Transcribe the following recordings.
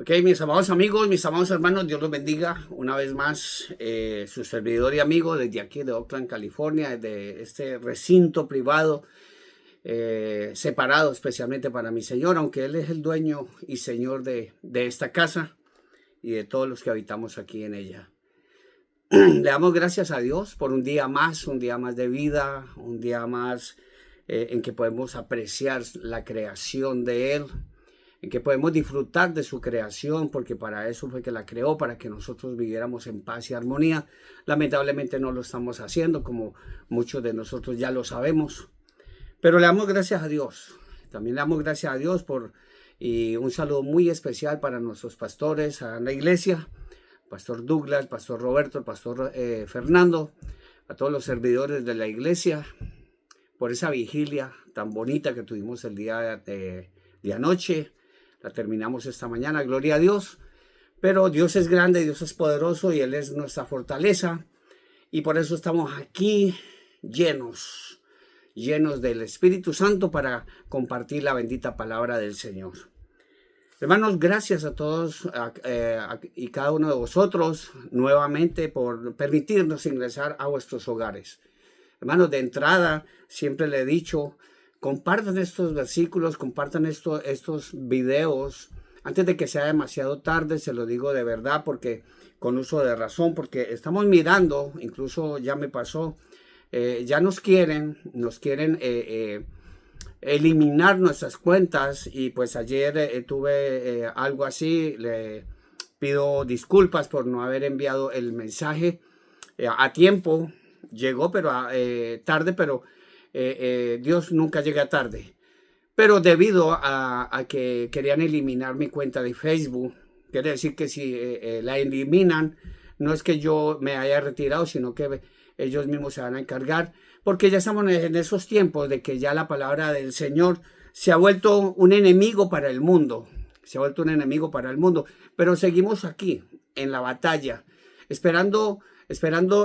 Ok, mis amados amigos, mis amados hermanos, Dios los bendiga una vez más. Su servidor y amigo desde aquí de Oakland, California, desde este recinto privado, separado especialmente para mi Señor, aunque Él es el dueño y Señor de esta casa y de todos los que habitamos aquí en ella. Le damos gracias a Dios por un día más de vida, un día más en que podemos apreciar la creación de Él, en que podemos disfrutar de su creación, porque para eso fue que la creó, para que nosotros viviéramos en paz y armonía. Lamentablemente no lo estamos haciendo, como muchos de nosotros ya lo sabemos, pero le damos gracias a Dios. También le damos gracias a Dios y un saludo muy especial para nuestros pastores en la iglesia, Pastor Douglas, Pastor Roberto, el Pastor Fernando, a todos los servidores de la iglesia, por esa vigilia tan bonita que tuvimos el día de anoche. La terminamos esta mañana, gloria a Dios. Pero Dios es grande, Dios es poderoso y Él es nuestra fortaleza. Y por eso estamos aquí llenos del Espíritu Santo para compartir la bendita palabra del Señor. Hermanos, gracias a todos y cada uno de vosotros nuevamente por permitirnos ingresar a vuestros hogares. Hermanos, de entrada, siempre le he dicho, compartan estos versículos, compartan estos videos antes de que sea demasiado tarde. Se lo digo de verdad, porque con uso de razón, porque estamos mirando, incluso ya me pasó, ya nos quieren eliminar nuestras cuentas, y pues ayer tuve algo así. Le pido disculpas por no haber enviado el mensaje a tiempo. Llegó pero tarde, pero Dios nunca llega tarde. Pero debido a que querían eliminar mi cuenta de Facebook, quiere decir que si la eliminan, no es que yo me haya retirado, sino que ellos mismos se van a encargar, porque ya estamos en esos tiempos de que ya la palabra del Señor se ha vuelto un enemigo para el mundo. Se ha vuelto un enemigo para el mundo, pero seguimos aquí en la batalla, esperando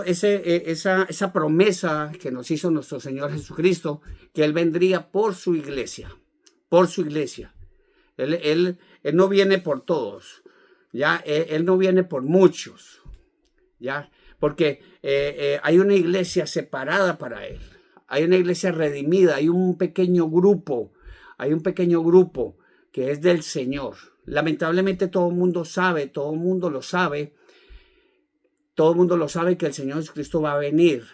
esa promesa que nos hizo nuestro Señor Jesucristo, que Él vendría por su iglesia, por su iglesia. Él no viene por todos, ya, Él no viene por muchos, ya, porque hay una iglesia separada para Él, hay una iglesia redimida, hay un pequeño grupo que es del Señor. Lamentablemente todo el mundo sabe, todo el mundo lo sabe que el Señor Jesucristo va a venir,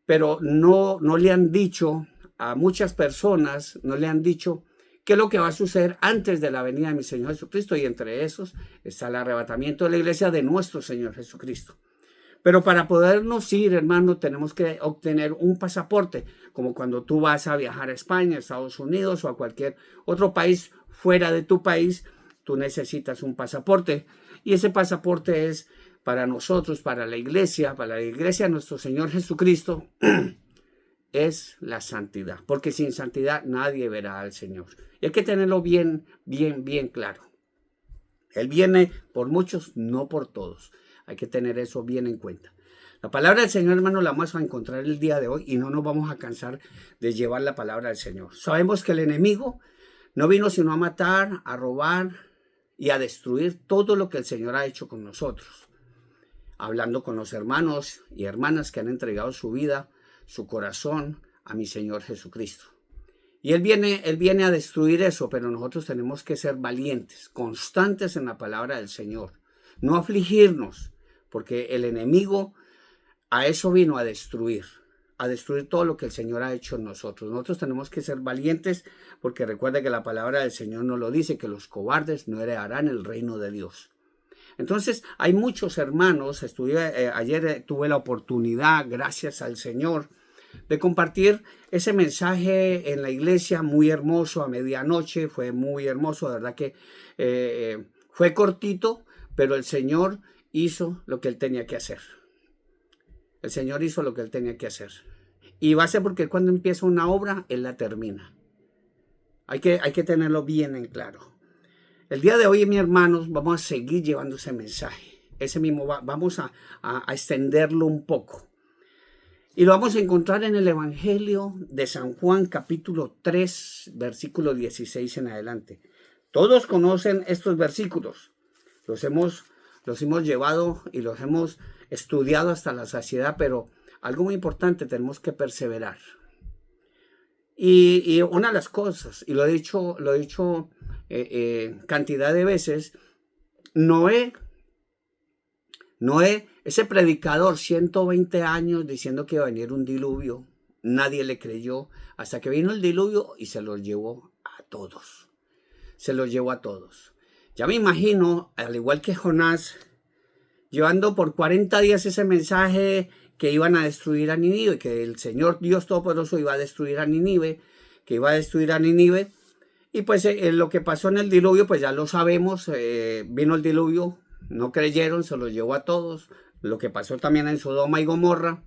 pero no le han dicho a muchas personas, no le han dicho qué es lo que va a suceder antes de la venida de mi Señor Jesucristo, y entre esos está el arrebatamiento de la iglesia de nuestro Señor Jesucristo. Pero para podernos ir, hermano, tenemos que obtener un pasaporte, como cuando tú vas a viajar a España, a Estados Unidos o a cualquier otro país fuera de tu país. Tú necesitas un pasaporte, y ese pasaporte es para nosotros, para la iglesia de nuestro Señor Jesucristo, es la santidad, porque sin santidad nadie verá al Señor. Y hay que tenerlo bien claro. Él viene por muchos, no por todos. Hay que tener eso bien en cuenta. La palabra del Señor, hermano, la vamos a encontrar el día de hoy, y no nos vamos a cansar de llevar la palabra del Señor. Sabemos que el enemigo no vino sino a matar, a robar y a destruir todo lo que el Señor ha hecho con nosotros. Hablando con los hermanos y hermanas que han entregado su vida, su corazón a mi Señor Jesucristo. Y Él viene a destruir eso, pero nosotros tenemos que ser valientes, constantes en la palabra del Señor. No afligirnos, porque el enemigo a eso vino, a destruir todo lo que el Señor ha hecho en nosotros. Nosotros tenemos que ser valientes, porque recuerda que la palabra del Señor nos lo dice, que los cobardes no heredarán el reino de Dios. Entonces hay muchos hermanos. Ayer tuve la oportunidad, gracias al Señor, de compartir ese mensaje en la iglesia, muy hermoso, a medianoche. Fue muy hermoso, de verdad que fue cortito, pero el Señor hizo lo que Él tenía que hacer. El Señor hizo lo que Él tenía que hacer. Y va a ser porque cuando empieza una obra, Él la termina. Hay que tenerlo bien en claro. El día de hoy, mis hermanos, vamos a seguir llevando ese mensaje. Ese mismo vamos a extenderlo un poco. Y lo vamos a encontrar en el Evangelio de San Juan, capítulo 3, versículo 16 en adelante. Todos conocen estos versículos. Los hemos llevado y los hemos estudiado hasta la saciedad, pero algo muy importante, tenemos que perseverar. Y una de las cosas, y lo he dicho cantidad de veces, Noé, ese predicador, 120 años diciendo que iba a venir un diluvio, nadie le creyó, hasta que vino el diluvio y se los llevó a todos. Se los llevó a todos. Ya me imagino, al igual que Jonás, llevando por 40 días ese mensaje que iban a destruir a Nínive, que el Señor Dios Todopoderoso iba a destruir a Nínive, y pues lo que pasó en el diluvio, pues ya lo sabemos, vino el diluvio, no creyeron, se los llevó a todos, lo que pasó también en Sodoma y Gomorra,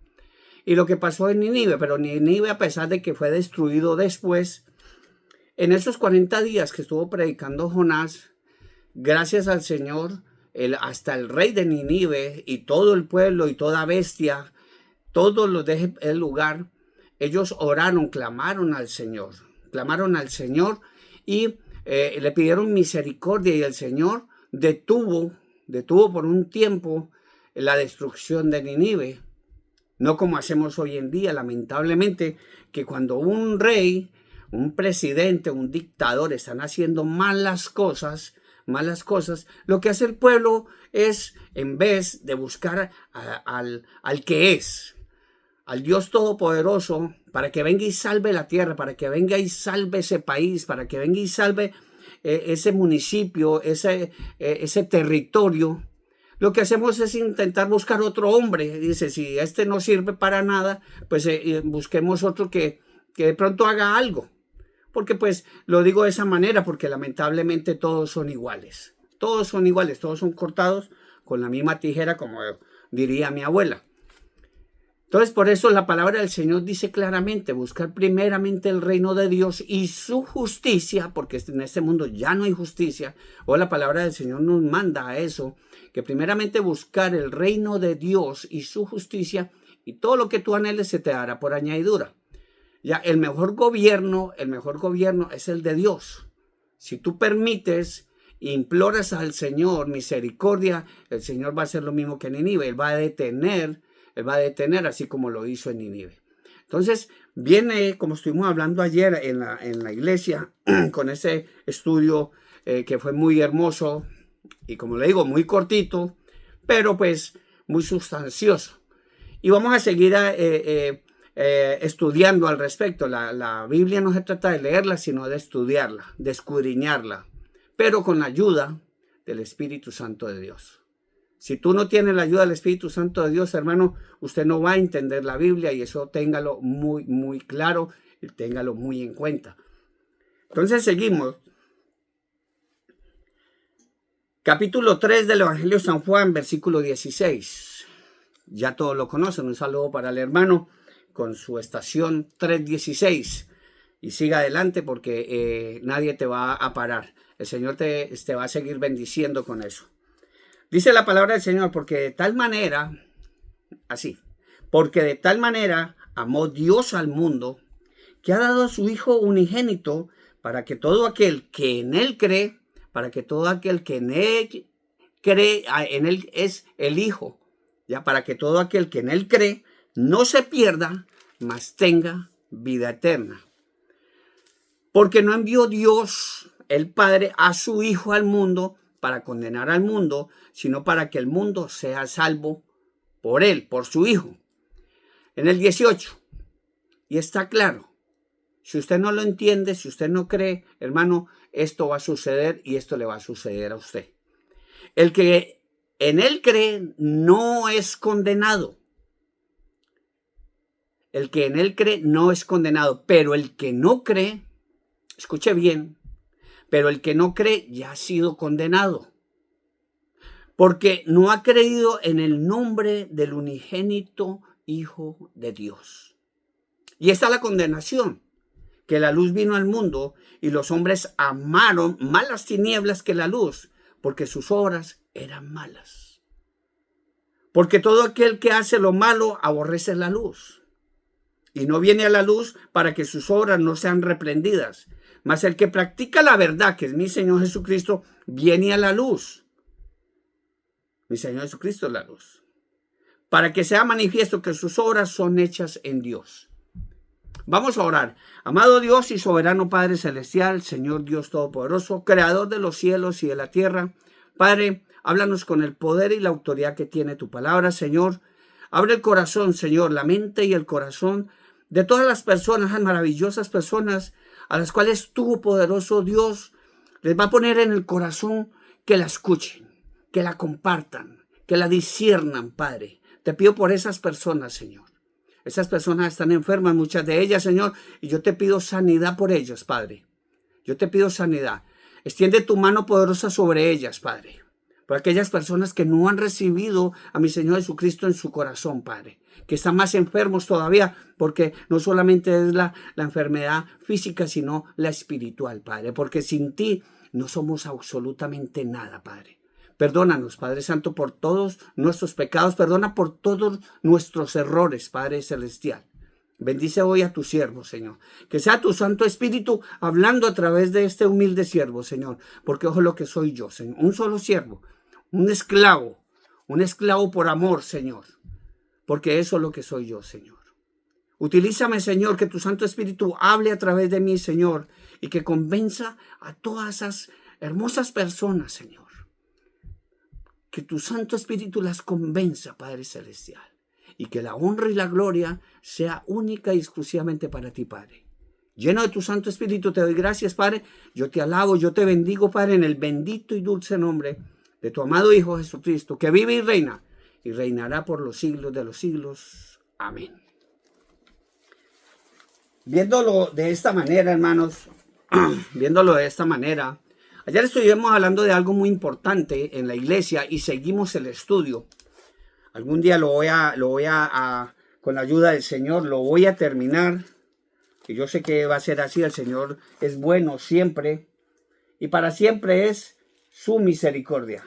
y lo que pasó en Nínive, pero Nínive, a pesar de que fue destruido después, en esos 40 días que estuvo predicando Jonás, gracias al Señor, hasta el rey de Nínive y todo el pueblo y toda bestia, todos los de el lugar, ellos oraron, clamaron al Señor y le pidieron misericordia, y el Señor detuvo por un tiempo la destrucción de Nínive. No como hacemos hoy en día, lamentablemente, que cuando un rey, un presidente, un dictador están haciendo malas cosas, lo que hace el pueblo es, en vez de buscar al que es, al Dios Todopoderoso, para que venga y salve la tierra, para que venga y salve ese país, para que venga y salve ese municipio, ese territorio, lo que hacemos es intentar buscar otro hombre. Dice, si este no sirve para nada, pues busquemos otro que de pronto haga algo. Porque pues lo digo de esa manera, porque lamentablemente todos son iguales. Todos son cortados con la misma tijera, como diría mi abuela. Entonces, por eso la palabra del Señor dice claramente, buscar primeramente el reino de Dios y su justicia, porque en este mundo ya no hay justicia. O la palabra del Señor nos manda a eso, que primeramente buscar el reino de Dios y su justicia, y todo lo que tú anheles se te dará por añadidura. Ya, el mejor gobierno es el de Dios. Si tú permites, imploras al Señor misericordia, el Señor va a hacer lo mismo que en Nínive. Él va a detener así como lo hizo en Nínive. Entonces, viene, como estuvimos hablando ayer en la iglesia, con ese estudio que fue muy hermoso y, como le digo, muy cortito, pero pues muy sustancioso. Y vamos a seguir estudiando al respecto. La Biblia no se trata de leerla, sino de estudiarla, de escudriñarla, pero con la ayuda del Espíritu Santo de Dios. Si tú no tienes la ayuda del Espíritu Santo de Dios, hermano, usted no va a entender la Biblia, y eso téngalo muy, muy claro y téngalo muy en cuenta. Entonces seguimos. Capítulo 3 del Evangelio de San Juan, versículo 16. Ya todos lo conocen. Un saludo para el hermano con su estación 316. Y siga adelante, porque nadie te va a parar. El Señor te va a seguir bendiciendo con eso. Dice la palabra del Señor, porque de tal manera amó Dios al mundo, que ha dado a su Hijo unigénito, para que todo aquel que en Él cree, en Él es el Hijo, ya, para que todo aquel que en Él cree no se pierda, mas tenga vida eterna. Porque no envió Dios, el Padre, a su Hijo al mundo para condenar al mundo, sino para que el mundo sea salvo por Él, por su Hijo. En el 18, y está claro, si usted no lo entiende, si usted no cree, hermano, esto va a suceder, y esto le va a suceder a usted. El que en Él cree no es condenado. El que en Él cree no es condenado, pero el que no cree, escuche bien, pero el que no cree ya ha sido condenado, porque no ha creído en el nombre del unigénito Hijo de Dios. Y esta es la condenación, que la luz vino al mundo, y los hombres amaron más las tinieblas que la luz, porque sus obras eran malas. Porque todo aquel que hace lo malo aborrece la luz, y no viene a la luz para que sus obras no sean reprendidas. Mas el que practica la verdad, que es mi Señor Jesucristo, viene a la luz. Mi Señor Jesucristo es la luz. Para que sea manifiesto que sus obras son hechas en Dios. Vamos a orar. Amado Dios y soberano Padre Celestial, Señor Dios Todopoderoso, Creador de los cielos y de la tierra. Padre, háblanos con el poder y la autoridad que tiene tu palabra, Señor. Abre el corazón, Señor, la mente y el corazón de todas las personas, las maravillosas personas a las cuales tu poderoso Dios les va a poner en el corazón que la escuchen, que la compartan, que la disciernan, Padre. Te pido por esas personas, Señor. Esas personas están enfermas, muchas de ellas, Señor, y yo te pido sanidad por ellas, Padre. Yo te pido sanidad. Extiende tu mano poderosa sobre ellas, Padre. Por aquellas personas que no han recibido a mi Señor Jesucristo en su corazón, Padre. Que están más enfermos todavía, porque no solamente es la enfermedad física, sino la espiritual, Padre. Porque sin ti no somos absolutamente nada, Padre. Perdónanos, Padre Santo, por todos nuestros pecados. Perdona por todos nuestros errores, Padre Celestial. Bendice hoy a tu siervo, Señor. Que sea tu Santo Espíritu hablando a través de este humilde siervo, Señor. Porque ojo lo que soy yo, Señor. Un solo siervo, un esclavo por amor, Señor. Porque eso es lo que soy yo, Señor. Utilízame, Señor, que tu Santo Espíritu hable a través de mí, Señor. Y que convenza a todas esas hermosas personas, Señor. Que tu Santo Espíritu las convenza, Padre Celestial. Y que la honra y la gloria sea única y exclusivamente para ti, Padre. Lleno de tu Santo Espíritu, te doy gracias, Padre. Yo te alabo, yo te bendigo, Padre, en el bendito y dulce nombre de tu amado Hijo Jesucristo, que vive y reinará por los siglos de los siglos. Amén. Viéndolo de esta manera, hermanos, viéndolo de esta manera, ayer estuvimos hablando de algo muy importante en la iglesia y seguimos el estudio. Algún día con la ayuda del Señor, lo voy a terminar. Y yo sé que va a ser así. El Señor es bueno siempre. Y para siempre es su misericordia.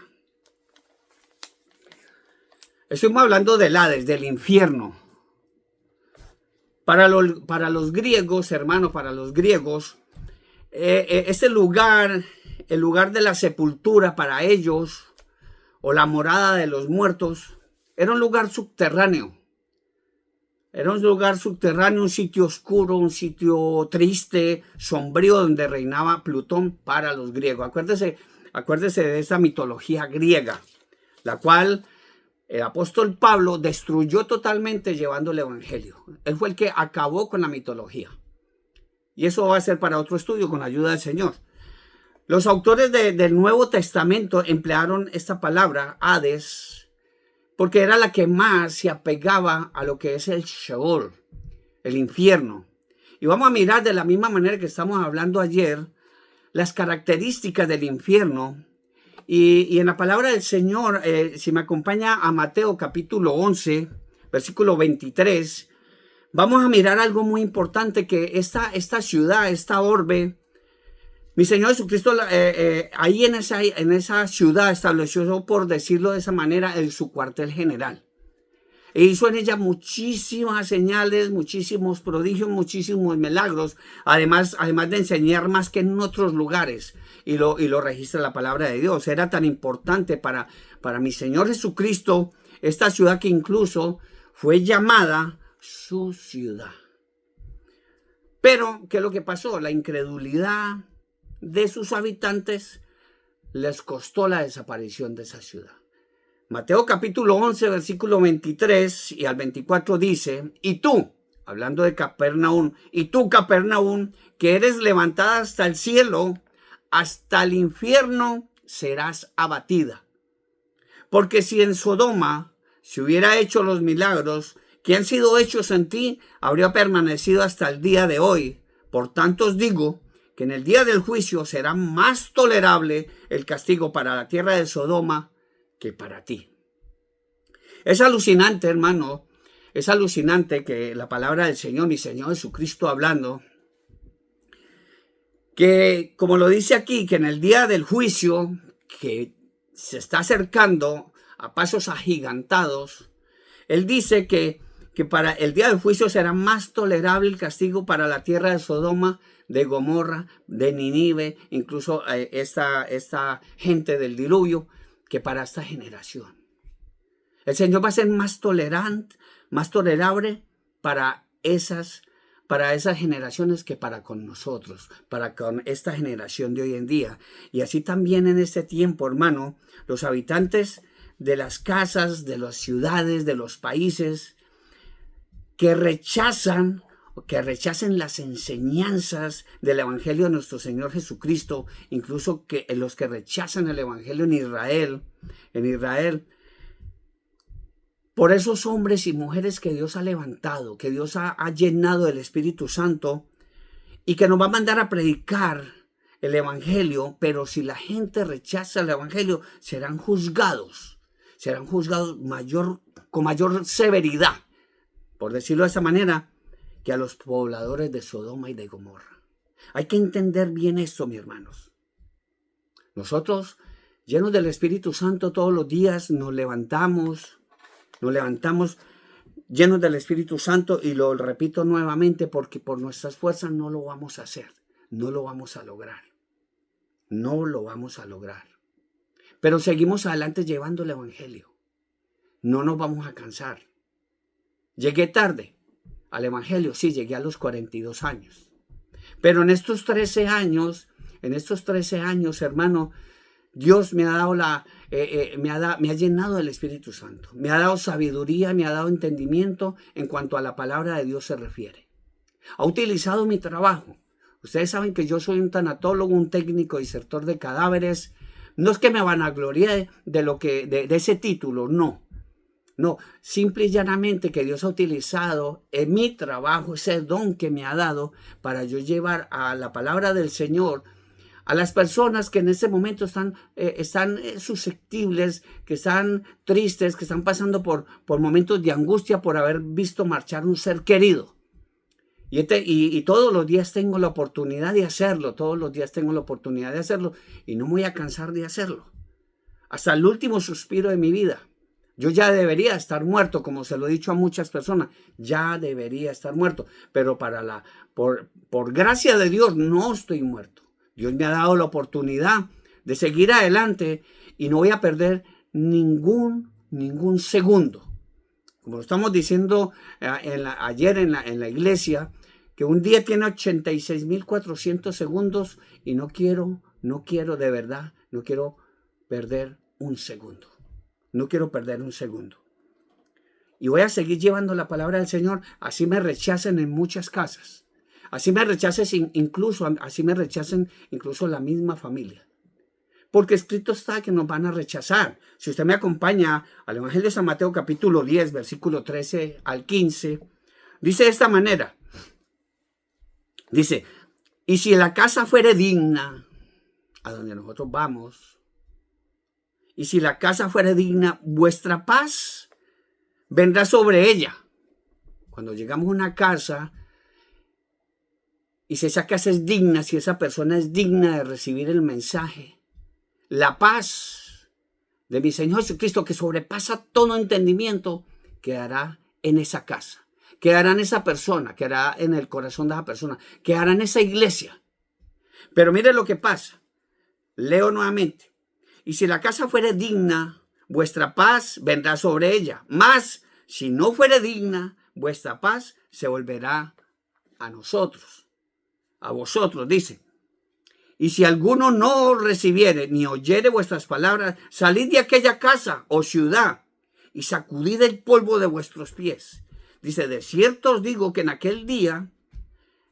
Estuvimos hablando del Hades, del infierno. Para los griegos, hermanos, para los griegos, este lugar, el lugar de la sepultura para ellos, o la morada de los muertos, era un lugar subterráneo. Era un lugar subterráneo, un sitio oscuro, un sitio triste, sombrío, donde reinaba Plutón para los griegos. Acuérdese de esa mitología griega, la cual el apóstol Pablo destruyó totalmente llevando el evangelio. Él fue el que acabó con la mitología. Y eso va a ser para otro estudio con la ayuda del Señor. Los autores del Nuevo Testamento emplearon esta palabra, Hades, porque era la que más se apegaba a lo que es el Sheol, el infierno. Y vamos a mirar de la misma manera que estamos hablando ayer, las características del infierno. Y en la palabra del Señor, si me acompaña a Mateo capítulo 11, versículo 23, vamos a mirar algo muy importante, que esta ciudad, esta orbe, mi Señor Jesucristo ahí en esa ciudad estableció, por decirlo de esa manera, su cuartel general. E hizo en ella muchísimas señales, muchísimos prodigios, muchísimos milagros, además de enseñar más que en otros lugares. Y lo registra la palabra de Dios. Era tan importante para mi Señor Jesucristo esta ciudad, que incluso fue llamada su ciudad. Pero, ¿qué es lo que pasó? La incredulidad de sus habitantes les costó la desaparición de esa ciudad. Mateo capítulo 11, versículo 23 y al 24 dice: y tú, hablando de Capernaum, y tú, Capernaum, que eres levantada hasta el cielo, hasta el infierno serás abatida. Porque si en Sodoma se hubiera hecho los milagros que han sido hechos en ti, habría permanecido hasta el día de hoy. Por tanto os digo que en el día del juicio será más tolerable el castigo para la tierra de Sodoma que para ti. Es alucinante, hermano, es alucinante que la palabra del Señor, mi Señor Jesucristo hablando, que como lo dice aquí, que en el día del juicio, que se está acercando a pasos agigantados, Él dice que para el día del juicio será más tolerable el castigo para la tierra de Sodoma de Gomorra, de Nínive, incluso esta gente del diluvio, que para esta generación. El Señor va a ser más tolerante, más tolerable para esas generaciones que para con nosotros, para con esta generación de hoy en día. Y así también en este tiempo, hermano, los habitantes de las casas, de las ciudades, de los países, que rechacen las enseñanzas del Evangelio de nuestro Señor Jesucristo, incluso que los que rechazan el Evangelio en Israel, por esos hombres y mujeres que Dios ha levantado, que Dios ha llenado del Espíritu Santo y que nos va a mandar a predicar el Evangelio, pero si la gente rechaza el Evangelio, serán juzgados con mayor severidad, por decirlo de esta manera, que a los pobladores de Sodoma y de Gomorra. Hay que entender bien esto, mis hermanos. Nosotros, llenos del Espíritu Santo, todos los días nos levantamos llenos del Espíritu Santo, y lo repito nuevamente porque por nuestras fuerzas no lo vamos a hacer, no lo vamos a lograr, pero seguimos adelante llevando el Evangelio, no nos vamos a cansar. Llegué tarde al Evangelio, sí, llegué a los 42 años, pero en estos 13 años, hermano, Dios me ha dado me ha llenado del Espíritu Santo, me ha dado sabiduría, me ha dado entendimiento en cuanto a la palabra de Dios se refiere. Ha utilizado mi trabajo. Ustedes saben que yo soy un tanatólogo, un técnico disertor de cadáveres. No es que me vanaglorie de ese título, no, simple y llanamente que Dios ha utilizado en mi trabajo ese don que me ha dado para yo llevar a la palabra del Señor a las personas que en ese momento están susceptibles, que están tristes, que están pasando por momentos de angustia por haber visto marchar un ser querido. Y todos los días tengo la oportunidad de hacerlo, y no me voy a cansar de hacerlo. Hasta el último suspiro de mi vida. Yo ya debería estar muerto, como se lo he dicho a muchas personas, ya debería estar muerto, pero por gracia de Dios no estoy muerto. Dios me ha dado la oportunidad de seguir adelante y no voy a perder ningún segundo. Como lo estamos diciendo ayer en la iglesia, que un día tiene 86.400 segundos y no quiero de verdad, no quiero perder un segundo. Y voy a seguir llevando la palabra del Señor, así me rechacen en muchas casas. Así me rechacen incluso la misma familia. Porque escrito está que nos van a rechazar. Si usted me acompaña al Evangelio de San Mateo capítulo 10, versículo 13 al 15, dice de esta manera. Dice, y si la casa fuere digna, a donde nosotros vamos, y si la casa fuere digna, vuestra paz vendrá sobre ella. Cuando llegamos a una casa, y si esa casa es digna, si esa persona es digna de recibir el mensaje, la paz de mi Señor Jesucristo, que sobrepasa todo entendimiento, quedará en esa casa, quedará en esa persona, quedará en el corazón de esa persona, quedará en esa iglesia. Pero mire lo que pasa. Leo nuevamente. Y si la casa fuere digna, vuestra paz vendrá sobre ella. Mas, si no fuere digna, vuestra paz se volverá a nosotros. A vosotros, dice. Y si alguno no recibiere ni oyere vuestras palabras, salid de aquella casa o ciudad y sacudid el polvo de vuestros pies. Dice, de cierto os digo que en aquel día,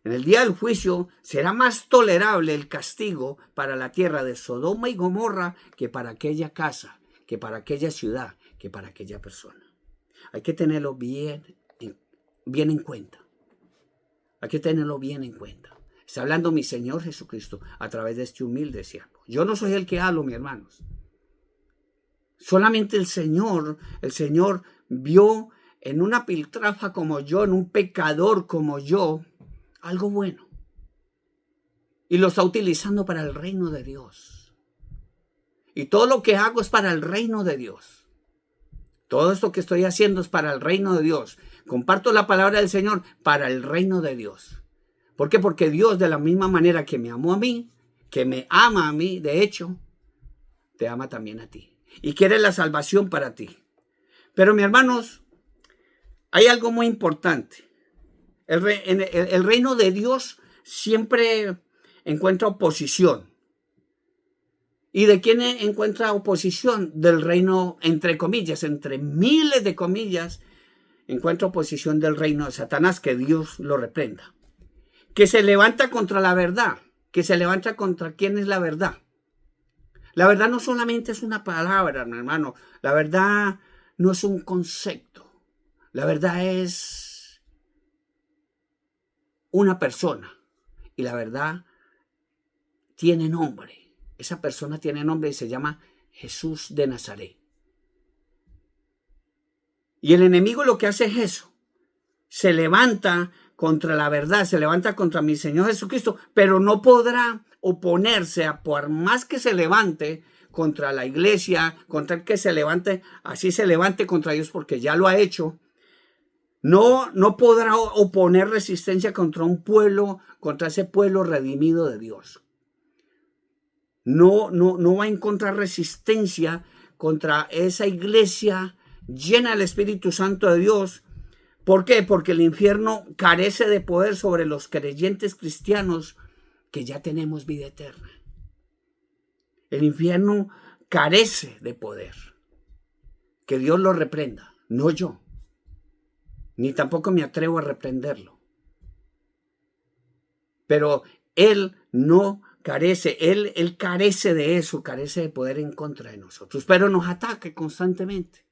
en el día del juicio, será más tolerable el castigo para la tierra de Sodoma y Gomorra que para aquella casa, que para aquella ciudad, que para aquella persona. Hay que tenerlo bien en cuenta. Hay que tenerlo bien en cuenta. Está hablando mi Señor Jesucristo a través de este humilde siervo. Yo no soy el que hablo, mis hermanos. Solamente el Señor vio en una piltrafa como yo, en un pecador como yo, algo bueno. Y lo está utilizando para el reino de Dios. Y todo lo que hago es para el reino de Dios. Todo esto que estoy haciendo es para el reino de Dios. Comparto la palabra del Señor para el reino de Dios. ¿Por qué? Porque Dios, de la misma manera que me amó a mí, que me ama a mí, de hecho, te ama también a ti. Y quiere la salvación para ti. Pero, mis hermanos, hay algo muy importante. El reino de Dios siempre encuentra oposición. ¿Y de quién encuentra oposición? Del reino, entre comillas, entre miles de comillas, encuentra oposición del reino de Satanás, que Dios lo reprenda. Que se levanta contra la verdad. Que se levanta contra quién es la verdad. La verdad no solamente es una palabra, mi hermano. La verdad no es un concepto. La verdad es una persona. Y la verdad tiene nombre. Esa persona tiene nombre y se llama Jesús de Nazaret. Y el enemigo lo que hace es eso. Se levanta contra la verdad, se levanta contra mi Señor Jesucristo, pero no podrá oponerse a por más que se levante contra la iglesia, contra el que se levante, así se levante contra Dios porque ya lo ha hecho. No podrá oponer resistencia contra un pueblo, contra ese pueblo redimido de Dios. No va a encontrar resistencia contra esa iglesia llena del Espíritu Santo de Dios. ¿Por qué? Porque el infierno carece de poder sobre los creyentes cristianos que ya tenemos vida eterna. El infierno carece de poder. Que Dios lo reprenda, no yo. Ni tampoco me atrevo a reprenderlo. Pero Él no carece, Él carece de eso, carece de poder en contra de nosotros, pero nos ataca constantemente.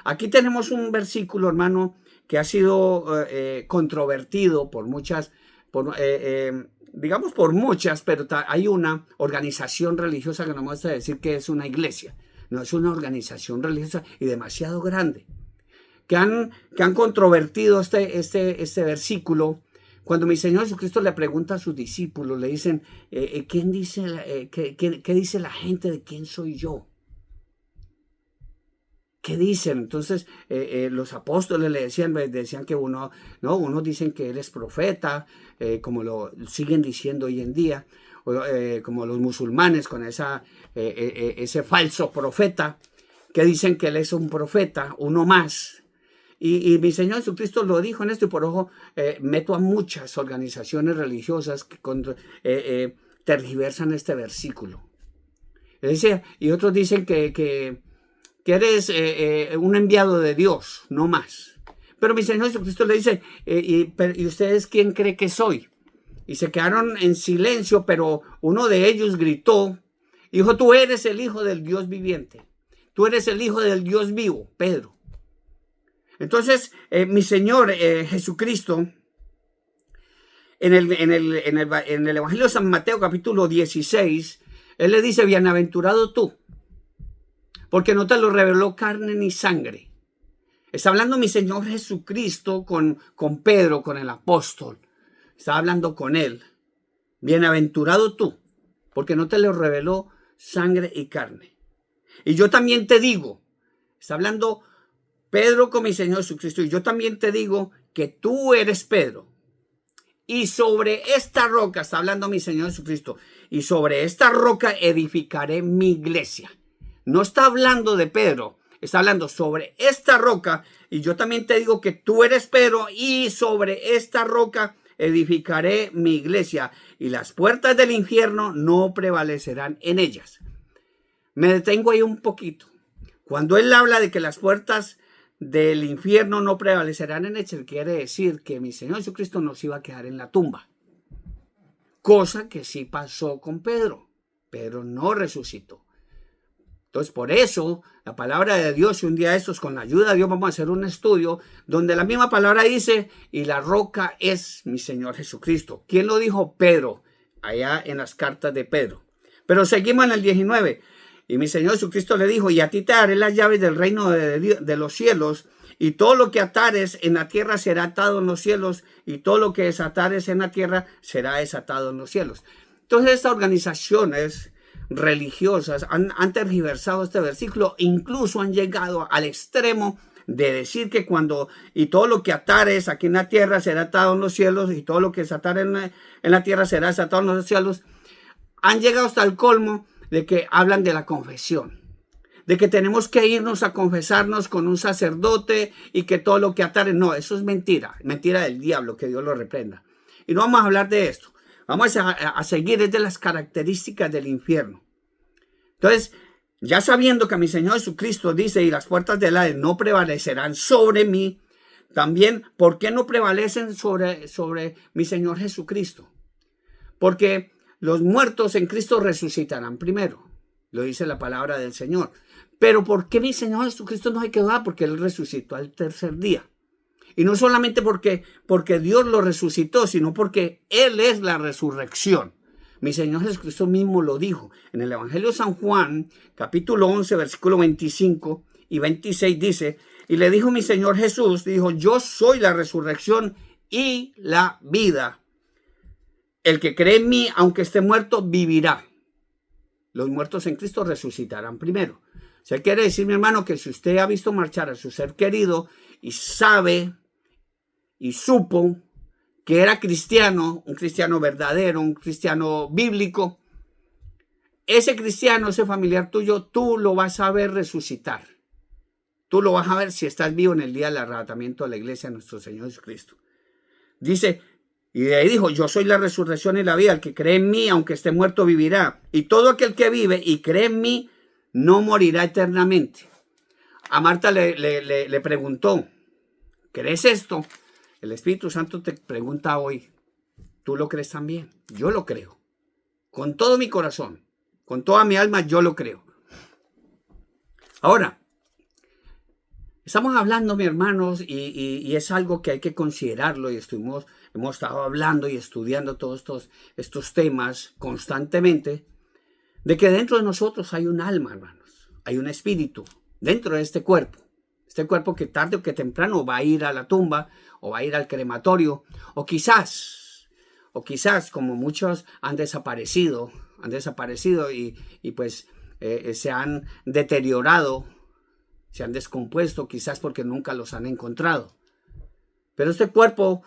Aquí tenemos un versículo, hermano, que ha sido controvertido por muchas, digamos por muchas, pero hay una organización religiosa que no me gusta decir que es una iglesia, no, es una organización religiosa y demasiado grande, que han controvertido este versículo. Cuando mi Señor Jesucristo le pregunta a sus discípulos, le dicen, ¿qué dice la gente de quién soy yo? ¿Qué dicen? Entonces los apóstoles le decían que unos dicen que eres profeta, como lo siguen diciendo hoy en día, como los musulmanes con ese falso profeta, que dicen que él es un profeta, uno más. Y mi Señor Jesucristo lo dijo en esto, y por ojo meto a muchas organizaciones religiosas que tergiversan este versículo. Y otros dicen que eres un enviado de Dios, no más. Pero mi Señor Jesucristo le dice, ¿y ustedes quién cree que soy? Y se quedaron en silencio, pero uno de ellos gritó, dijo, tú eres el Hijo del Dios viviente. Tú eres el Hijo del Dios vivo, Pedro. Entonces, mi Señor Jesucristo, en el Evangelio de San Mateo, capítulo 16, Él le dice, bienaventurado tú, porque no te lo reveló carne ni sangre. Está hablando mi Señor Jesucristo con Pedro, con el apóstol. Está hablando con él. Bienaventurado tú, porque no te lo reveló sangre y carne. Y yo también te digo, está hablando Pedro con mi Señor Jesucristo, y yo también te digo que tú eres Pedro. Y sobre esta roca, está hablando mi Señor Jesucristo, y sobre esta roca edificaré mi iglesia. No está hablando de Pedro, está hablando sobre esta roca, y yo también te digo que tú eres Pedro, y sobre esta roca edificaré mi iglesia, y las puertas del infierno no prevalecerán en ellas. Me detengo ahí un poquito. Cuando él habla de que las puertas del infierno no prevalecerán en ellas, quiere decir que mi Señor Jesucristo no se iba a quedar en la tumba. Cosa que sí pasó con Pedro. Pedro no resucitó. Entonces, por eso, la palabra de Dios, y un día estos, con la ayuda de Dios, vamos a hacer un estudio donde la misma palabra dice, y la roca es mi Señor Jesucristo. ¿Quién lo dijo? Pedro, allá en las cartas de Pedro. Pero seguimos en el 19. Y mi Señor Jesucristo le dijo, y a ti te daré las llaves del reino de los cielos, y todo lo que atares en la tierra será atado en los cielos, y todo lo que desatares en la tierra será desatado en los cielos. Entonces, estas organizaciones religiosas han tergiversado este versículo, incluso han llegado al extremo de decir que y todo lo que atares aquí en la tierra será atado en los cielos, y todo lo que desatar en la tierra será desatado en los cielos, han llegado hasta el colmo de que hablan de la confesión, de que tenemos que irnos a confesarnos con un sacerdote y que todo lo que atares. No, eso es mentira, mentira del diablo, que Dios lo reprenda. Y no vamos a hablar de esto, vamos a seguir desde las características del infierno. Entonces, ya sabiendo que mi Señor Jesucristo dice, y las puertas del Hades no prevalecerán sobre mí, también, ¿por qué no prevalecen sobre mi Señor Jesucristo? Porque los muertos en Cristo resucitarán primero, lo dice la palabra del Señor. Pero ¿por qué mi Señor Jesucristo no hay que dudar? Porque Él resucitó al tercer día. Y no solamente porque Dios lo resucitó, sino porque Él es la resurrección. Mi Señor Jesucristo mismo lo dijo. En el Evangelio de San Juan, capítulo 11, versículo 25 y 26 dice, y le dijo mi Señor Jesús, dijo, yo soy la resurrección y la vida. El que cree en mí, aunque esté muerto, vivirá. Los muertos en Cristo resucitarán primero. O sea, quiere decir, mi hermano, que si usted ha visto marchar a su ser querido y sabe y supo que era cristiano, un cristiano verdadero, un cristiano bíblico, ese cristiano, ese familiar tuyo, tú lo vas a ver resucitar. Tú lo vas a ver si estás vivo en el día del arrebatamiento de la iglesia de nuestro Señor Jesucristo. Dice, y de ahí dijo, yo soy la resurrección y la vida, el que cree en mí, aunque esté muerto, vivirá. Y todo aquel que vive y cree en mí, no morirá eternamente. A Marta le preguntó, ¿crees esto? El Espíritu Santo te pregunta hoy, ¿tú lo crees también? Yo lo creo. Con todo mi corazón, con toda mi alma, yo lo creo. Ahora, estamos hablando, mis hermanos, y es algo que hay que considerarlo, y hemos estado hablando y estudiando todos estos temas constantemente, de que dentro de nosotros hay un alma, hermanos, hay un espíritu dentro de este cuerpo que tarde o que temprano va a ir a la tumba, o va a ir al crematorio, o quizás, como muchos han desaparecido y pues se han deteriorado, se han descompuesto, quizás porque nunca los han encontrado. Pero este cuerpo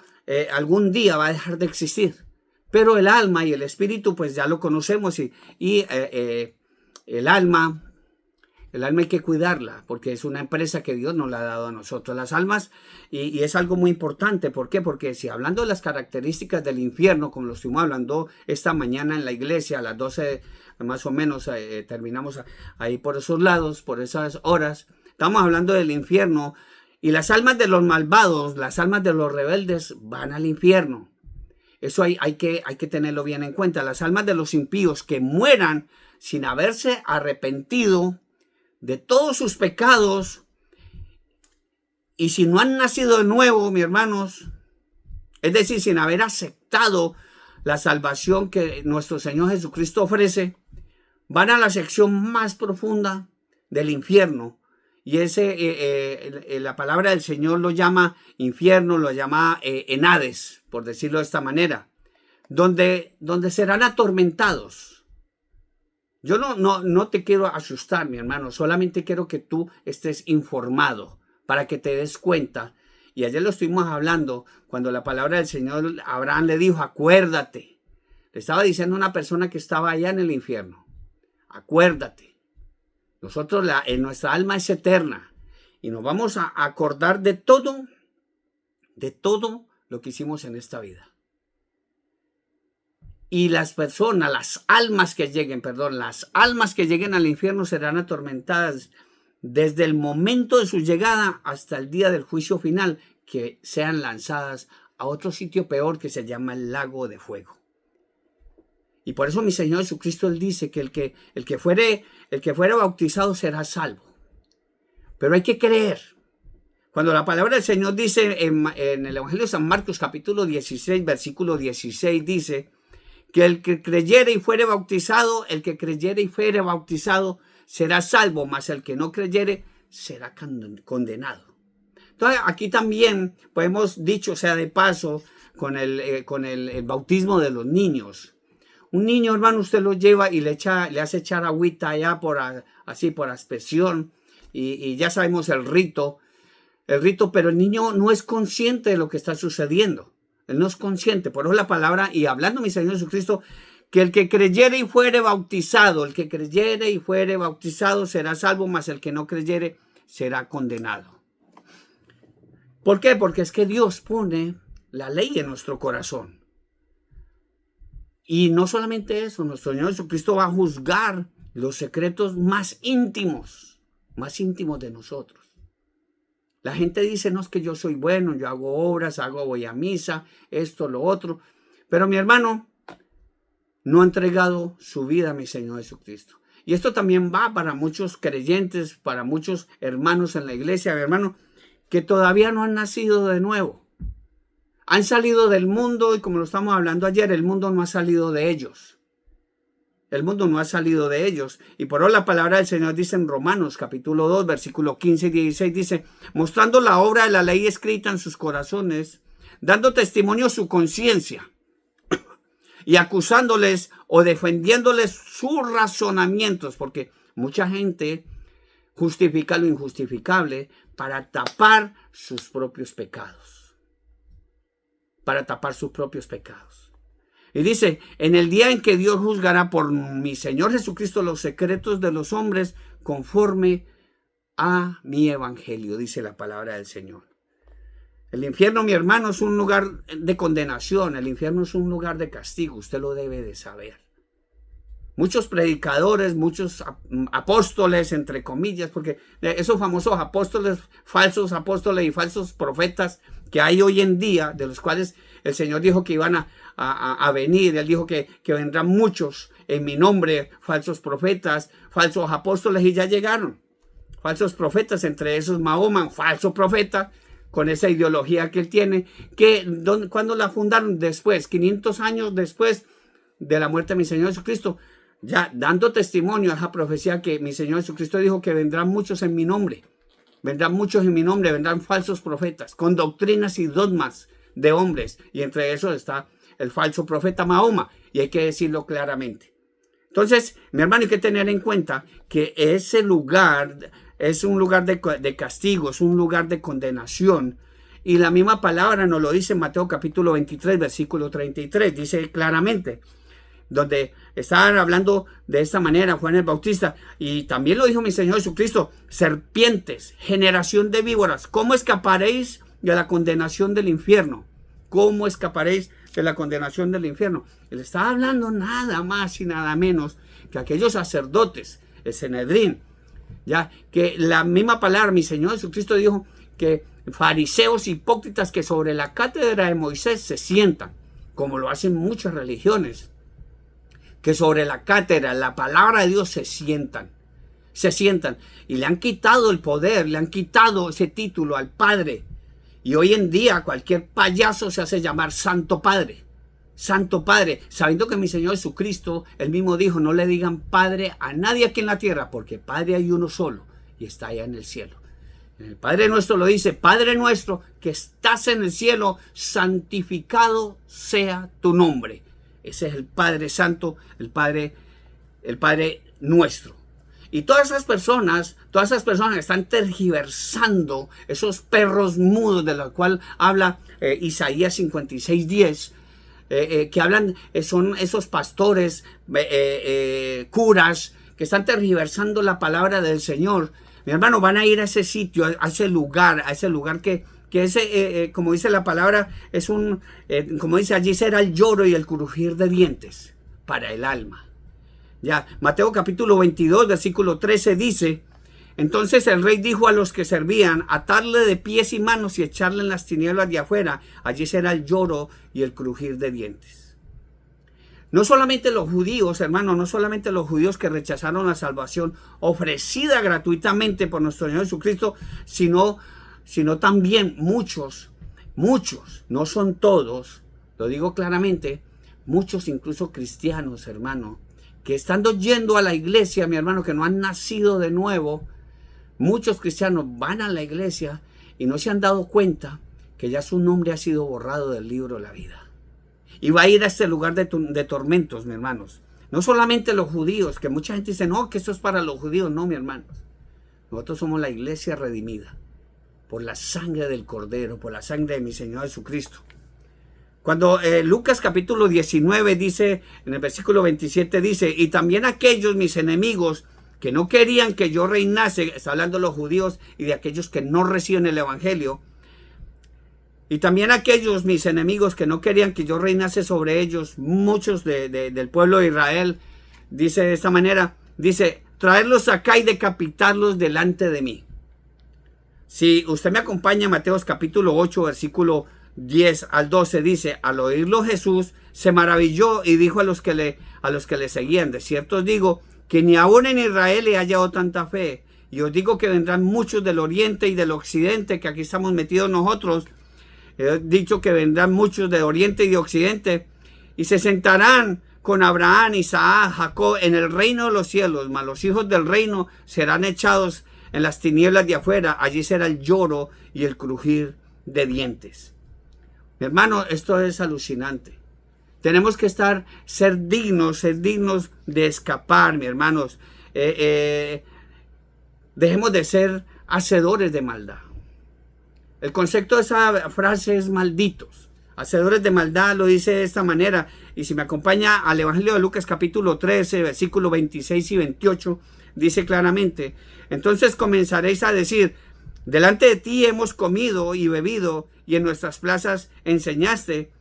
algún día va a dejar de existir. Pero el alma y el espíritu, pues ya lo conocemos, y el alma hay que cuidarla, porque es una empresa que Dios nos la ha dado a nosotros, las almas, y es algo muy importante. ¿Por qué? Porque si hablando de las características del infierno, como lo estuvimos hablando esta mañana en la iglesia, a las 12 más o menos, terminamos ahí por esos lados, por esas horas, estamos hablando del infierno, y las almas de los malvados, las almas de los rebeldes van al infierno. Eso hay que tenerlo bien en cuenta. Las almas de los impíos que mueran sin haberse arrepentido de todos sus pecados, y si no han nacido de nuevo, mis hermanos, es decir, sin haber aceptado la salvación que nuestro Señor Jesucristo ofrece, van a la sección más profunda del infierno. Y la palabra del Señor lo llama infierno, lo llama en Hades, por decirlo de esta manera, donde serán atormentados. Yo no te quiero asustar, mi hermano, solamente quiero que tú estés informado para que te des cuenta. Y ayer lo estuvimos hablando cuando la palabra del Señor, Abraham le dijo, acuérdate. Le estaba diciendo a una persona que estaba allá en el infierno, acuérdate. Nosotros, nuestra alma es eterna y nos vamos a acordar de todo lo que hicimos en esta vida. Y las personas, las almas que lleguen al infierno serán atormentadas desde el momento de su llegada hasta el día del juicio final, que sean lanzadas a otro sitio peor que se llama el lago de fuego. Y por eso mi Señor Jesucristo, Él dice que el que fuere bautizado será salvo. Pero hay que creer. Cuando la palabra del Señor dice en el Evangelio de San Marcos, capítulo 16, versículo 16, dice que el que creyere y fuere bautizado será salvo, mas el que no creyere será condenado. Entonces aquí también hemos dicho, sea de paso, con el bautismo de los niños. Un niño, hermano, usted lo lleva y le hace echar agüita allá por aspersión, y ya sabemos el rito. el rito, pero el niño no es consciente de lo que está sucediendo. Él no es consciente. Por eso la palabra, y hablando mi Señor Jesucristo, que el que creyere y fuere bautizado, el que creyere y fuere bautizado será salvo, mas el que no creyere será condenado. ¿Por qué? Porque es que Dios pone la ley en nuestro corazón. Y no solamente eso, nuestro Señor Jesucristo va a juzgar los secretos más íntimos de nosotros. La gente dice, no, es que yo soy bueno, yo hago obras, voy a misa, esto, lo otro. Pero mi hermano no ha entregado su vida a mi Señor Jesucristo. Y esto también va para muchos creyentes, para muchos hermanos en la iglesia, mi hermano, que todavía no han nacido de nuevo. Han salido del mundo y como lo estamos hablando ayer, el mundo no ha salido de ellos. El mundo no ha salido de ellos. Y por eso la palabra del Señor dice en Romanos capítulo 2, versículo 15 y 16, dice, mostrando la obra de la ley escrita en sus corazones, dando testimonio su conciencia y acusándoles o defendiéndoles sus razonamientos, porque mucha gente justifica lo injustificable para tapar sus propios pecados. Para tapar sus propios pecados. Y dice, en el día en que Dios juzgará por mi Señor Jesucristo los secretos de los hombres conforme a mi evangelio, dice la palabra del Señor. El infierno, mi hermano, es un lugar de condenación. El infierno es un lugar de castigo. Usted lo debe de saber. Muchos predicadores, muchos apóstoles, entre comillas, porque esos famosos apóstoles, falsos apóstoles y falsos profetas que hay hoy en día, de los cuales el Señor dijo que iban a venir. Él dijo que vendrán muchos en mi nombre, falsos profetas, falsos apóstoles, y ya llegaron. Falsos profetas, entre esos Mahoma, falso profeta, con esa ideología que él tiene, cuando la fundaron después, 500 años después de la muerte de mi Señor Jesucristo, ya dando testimonio a esa profecía que mi Señor Jesucristo dijo que vendrán muchos en mi nombre, vendrán falsos profetas, con doctrinas y dogmas de hombres, y entre esos está el falso profeta Mahoma, y hay que decirlo claramente. Entonces, mi hermano, hay que tener en cuenta que ese lugar es un lugar de castigo, es un lugar de condenación. Y la misma palabra nos lo dice en Mateo capítulo 23, versículo 33. Dice claramente, donde estaban hablando de esta manera Juan el Bautista. Y también lo dijo mi Señor Jesucristo, serpientes, generación de víboras, ¿cómo escaparéis de la condenación del infierno? ¿Cómo escaparéis de la condenación del infierno? Él estaba hablando nada más y nada menos que aquellos sacerdotes, el Sanedrín. Ya que la misma palabra, mi Señor Jesucristo dijo que fariseos hipócritas que sobre la cátedra de Moisés se sientan, como lo hacen muchas religiones, que sobre la cátedra, la palabra de Dios se sientan y le han quitado el poder, le han quitado ese título al Padre. Y hoy en día cualquier payaso se hace llamar Santo Padre. Santo Padre, sabiendo que mi Señor Jesucristo, él mismo dijo, no le digan Padre a nadie aquí en la tierra, porque Padre hay uno solo y está allá en el cielo. En el Padre Nuestro lo dice, Padre nuestro que estás en el cielo, santificado sea tu nombre. Ese es el Padre Santo, el Padre Nuestro. Y todas esas personas están tergiversando esos perros mudos de los cuales habla Isaías 56:10. Que hablan, son esos pastores, curas, que están tergiversando la palabra del Señor. Mi hermano, van a ir a ese sitio, a ese lugar que ese, como dice la palabra, es como dice allí, será el lloro y el crujir de dientes para el alma. Ya, Mateo capítulo 22, versículo 13 dice, entonces el rey dijo a los que servían, atarle de pies y manos y echarle en las tinieblas de afuera, allí será el lloro y el crujir de dientes. No solamente los judíos, hermano, no solamente los judíos que rechazaron la salvación ofrecida gratuitamente por nuestro Señor Jesucristo, sino también muchos, no son todos, lo digo claramente, muchos incluso cristianos, hermano, que estando yendo a la iglesia, mi hermano, que no han nacido de nuevo. Muchos cristianos van a la iglesia y no se han dado cuenta que ya su nombre ha sido borrado del libro de la vida. Y va a ir a este lugar de tormentos, mi hermanos. No solamente los judíos, que mucha gente dice, no, que eso es para los judíos. No, mi hermanos. Nosotros somos la iglesia redimida por la sangre del Cordero, por la sangre de mi Señor Jesucristo. Cuando Lucas capítulo 19 dice, en el versículo 27 dice, y también aquellos mis enemigos que no querían que yo reinase, está hablando de los judíos y de aquellos que no reciben el evangelio, y también aquellos mis enemigos que no querían que yo reinase sobre ellos, muchos del pueblo de Israel, dice de esta manera, dice, traerlos acá y decapitarlos delante de mí. Si usted me acompaña en Mateos capítulo 8, versículo 10 al 12, dice, al oírlo Jesús se maravilló y dijo a los que le seguían, de cierto os digo que ni aún en Israel he hallado tanta fe, y os digo que vendrán muchos del oriente y del occidente, que aquí estamos metidos nosotros. He dicho que vendrán muchos de oriente y de occidente y se sentarán con Abraham, Isaac, Jacob en el reino de los cielos, mas los hijos del reino serán echados en las tinieblas de afuera. Allí será el lloro y el crujir de dientes. Mi hermano, esto es alucinante. Tenemos que ser dignos de escapar, mi hermanos. Dejemos de ser hacedores de maldad. El concepto de esa frase es malditos. Hacedores de maldad lo dice de esta manera. Y si me acompaña al Evangelio de Lucas capítulo 13, versículos 26 y 28, dice claramente, entonces comenzaréis a decir, delante de ti hemos comido y bebido y en nuestras plazas enseñaste.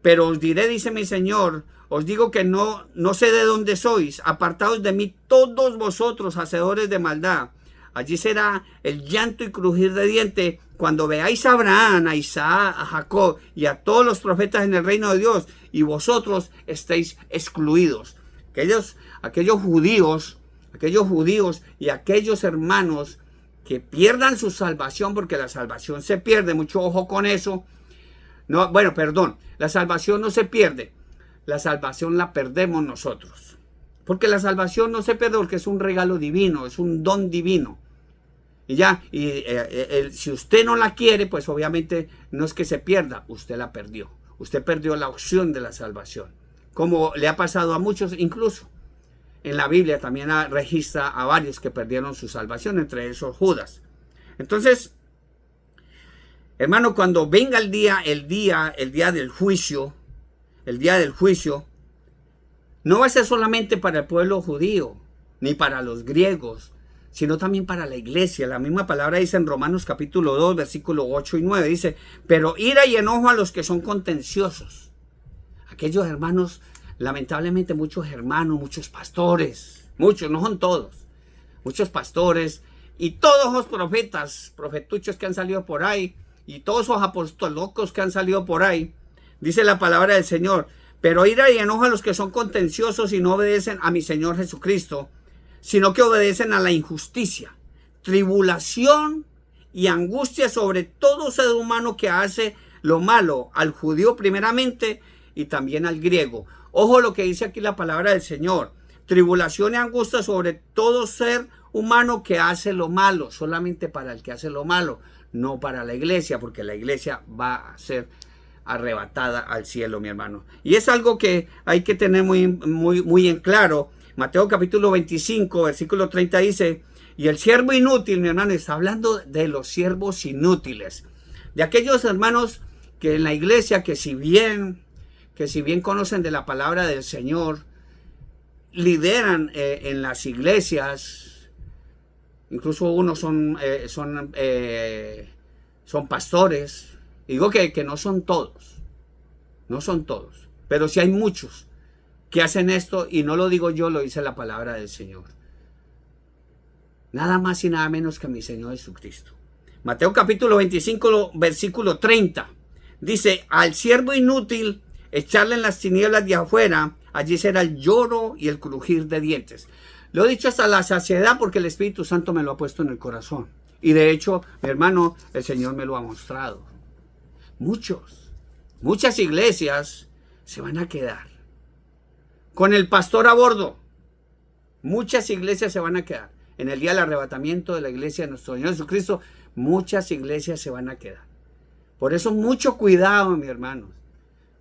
Pero os diré, dice mi Señor, os digo que no sé de dónde sois. Apartaos de mí todos vosotros, hacedores de maldad. Allí será el llanto y crujir de dientes cuando veáis a Abraham, a Isaac, a Jacob y a todos los profetas en el reino de Dios y vosotros estéis excluidos. Aquellos judíos y aquellos hermanos que pierdan su salvación, porque la salvación se pierde, mucho ojo con eso. No, bueno, perdón, la salvación no se pierde, la salvación la perdemos nosotros. Porque la salvación no se pierde porque es un regalo divino, es un don divino. Y ya, si usted no la quiere, pues obviamente no es que se pierda, usted la perdió. Usted perdió la opción de la salvación. Como le ha pasado a muchos, incluso en la Biblia también registra a varios que perdieron su salvación, entre esos Judas. Entonces, hermano, cuando venga el día del juicio, no va a ser solamente para el pueblo judío, ni para los griegos, sino también para la iglesia. La misma palabra dice en Romanos capítulo 2, versículos 8 y 9, dice, pero ira y enojo a los que son contenciosos. Aquellos hermanos, lamentablemente muchos hermanos, muchos pastores, muchos, no son todos, muchos pastores y todos los profetuchos que han salido por ahí, y todos esos apostolocos que han salido por ahí, dice la palabra del Señor, pero ira y enojo a los que son contenciosos y no obedecen a mi Señor Jesucristo, sino que obedecen a la injusticia, tribulación y angustia sobre todo ser humano que hace lo malo, al judío primeramente y también al griego. Ojo lo que dice aquí la palabra del Señor, tribulación y angustia sobre todo ser humano que hace lo malo, solamente para el que hace lo malo, no para la iglesia, porque la iglesia va a ser arrebatada al cielo, mi hermano. Y es algo que hay que tener muy en claro. Mateo capítulo 25, versículo 30 dice, y el siervo inútil, mi hermano, está hablando de los siervos inútiles, de aquellos hermanos que en la iglesia, que si bien conocen de la palabra del Señor, lideran en las iglesias, incluso unos son pastores. Digo que no son todos, pero sí hay muchos que hacen esto, y no lo digo yo, lo dice la palabra del Señor. Nada más y nada menos que mi Señor Jesucristo. Mateo capítulo 25, versículo 30, dice, al siervo inútil echarle en las tinieblas de afuera, allí será el lloro y el crujir de dientes. Lo he dicho hasta la saciedad porque el Espíritu Santo me lo ha puesto en el corazón. Y de hecho, mi hermano, el Señor me lo ha mostrado. Muchas iglesias se van a quedar con el pastor a bordo. Muchas iglesias se van a quedar. En el día del arrebatamiento de la iglesia de nuestro Señor Jesucristo, muchas iglesias se van a quedar. Por eso, mucho cuidado, mi hermano.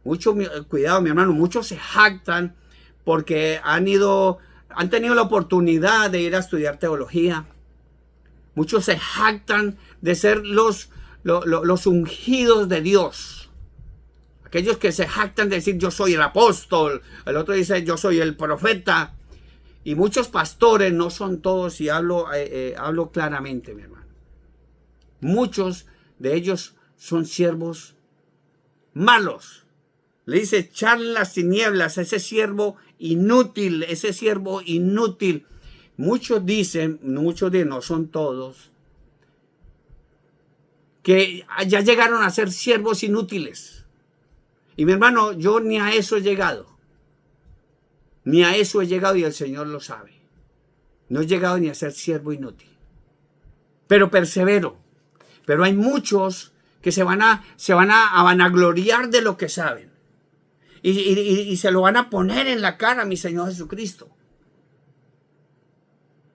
Mucho cuidado, mi hermano. Muchos se jactan porque han tenido la oportunidad de ir a estudiar teología. Muchos se jactan de ser los ungidos de Dios. Aquellos que se jactan de decir yo soy el apóstol. El otro dice yo soy el profeta. Y muchos pastores, no son todos, y hablo claramente, mi hermano. Muchos de ellos son siervos malos. Le dice echar las tinieblas a ese siervo inútil, Muchos dicen, no son todos, que ya llegaron a ser siervos inútiles. Y mi hermano, yo ni a eso he llegado. Ni a eso he llegado y el Señor lo sabe. No he llegado ni a ser siervo inútil. Pero persevero. Pero hay muchos que se van a vanagloriar de lo que saben. Y se lo van a poner en la cara a mi Señor Jesucristo.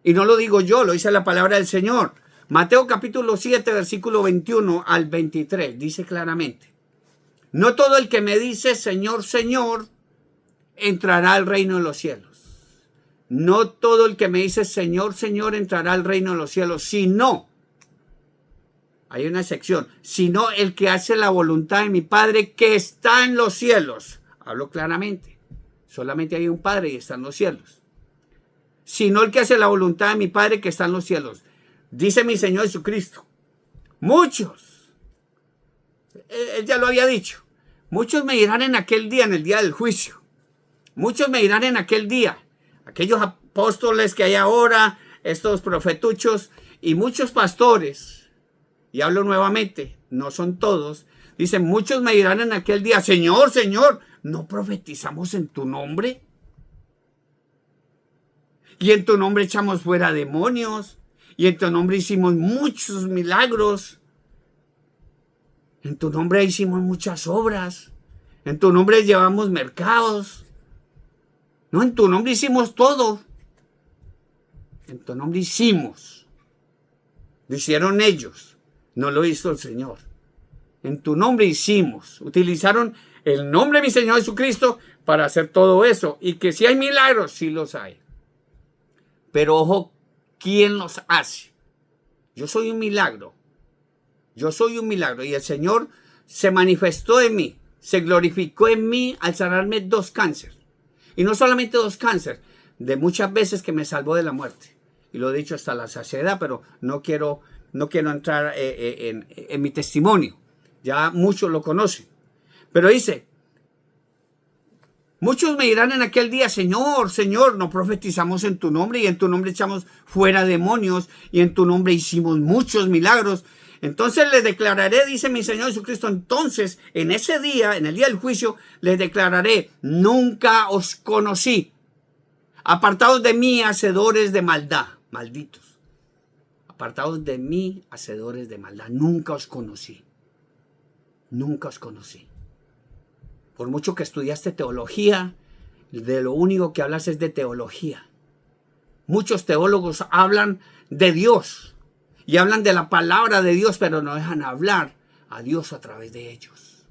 Y no lo digo yo, lo dice la palabra del Señor. Mateo capítulo 7, versículo 21 al 23, dice claramente: no todo el que me dice Señor, Señor, entrará al reino de los cielos. No todo el que me dice Señor, Señor, entrará al reino de los cielos, sino, hay una sección, sino el que hace la voluntad de mi Padre que está en los cielos. Hablo claramente, solamente hay un Padre y está en los cielos. Sino el que hace la voluntad de mi Padre que está en los cielos. Dice mi Señor Jesucristo, muchos, él ya lo había dicho, muchos me dirán en aquel día, en el día del juicio, muchos me dirán en aquel día, aquellos apóstoles que hay ahora, estos profetuchos y muchos pastores, y hablo nuevamente, no son todos, dicen, muchos me dirán en aquel día, Señor, Señor, ¿no profetizamos en tu nombre? Y en tu nombre echamos fuera demonios. Y en tu nombre hicimos muchos milagros. En tu nombre hicimos muchas obras. En tu nombre llevamos mercados. No, en tu nombre hicimos todo. En tu nombre hicimos. Lo hicieron ellos. No lo hizo el Señor. En tu nombre hicimos. Utilizaron el nombre de mi Señor Jesucristo para hacer todo eso. Y que si hay milagros, sí los hay. Pero ojo, ¿quién los hace? Yo soy un milagro. Yo soy un milagro. Y el Señor se manifestó en mí, se glorificó en mí al sanarme 2 cánceres. Y no solamente 2 cánceres, de muchas veces que me salvó de la muerte. Y lo he dicho hasta la saciedad, pero no quiero entrar en mi testimonio. Ya muchos lo conocen. Pero dice, muchos me dirán en aquel día, Señor, Señor, no profetizamos en tu nombre y en tu nombre echamos fuera demonios y en tu nombre hicimos muchos milagros. Entonces les declararé, dice mi Señor Jesucristo, entonces en ese día, en el día del juicio, les declararé, nunca os conocí. Apartados de mí, hacedores de maldad, malditos. Apartados de mí, hacedores de maldad, nunca os conocí. Nunca os conocí. Por mucho que estudiaste teología, de lo único que hablas es de teología. Muchos teólogos hablan de Dios y hablan de la palabra de Dios, pero no dejan hablar a Dios a través de ellos.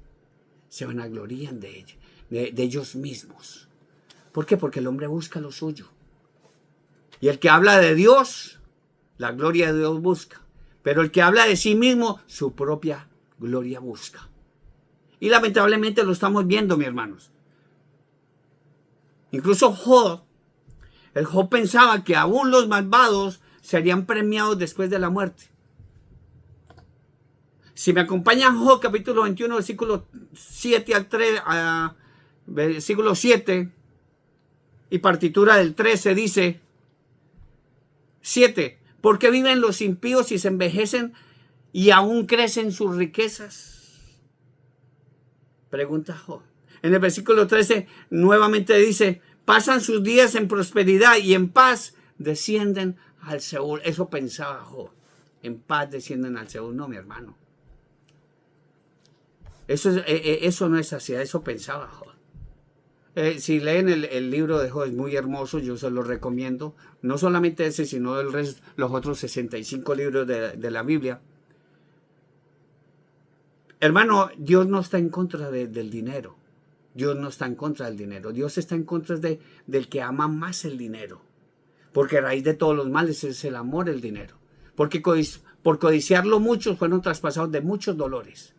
Se vanaglorían de ellos mismos. ¿Por qué? Porque el hombre busca lo suyo. Y el que habla de Dios, la gloria de Dios busca. Pero el que habla de sí mismo, su propia gloria busca. Y lamentablemente lo estamos viendo, mis hermanos. Incluso Job pensaba que aún los malvados serían premiados después de la muerte. Si me acompañan Job capítulo 21, versículo 7 al 3, versículo 7 y partitura del 13 dice, 7, ¿por qué viven los impíos y se envejecen y aún crecen sus riquezas? Pregunta Job. En el versículo 13 nuevamente dice, pasan sus días en prosperidad y en paz descienden al Seol. Eso pensaba Job. En paz descienden al Seol. No, mi hermano. Eso no es así. Eso pensaba Job. Si leen el libro de Job, es muy hermoso. Yo se lo recomiendo. No solamente ese, sino los otros 65 libros de la Biblia. Hermano, Dios no está en contra del dinero. Dios no está en contra del dinero. Dios está en contra del que ama más el dinero. Porque a raíz de todos los males es el amor, el dinero. porque por codiciarlo muchos fueron traspasados de muchos dolores.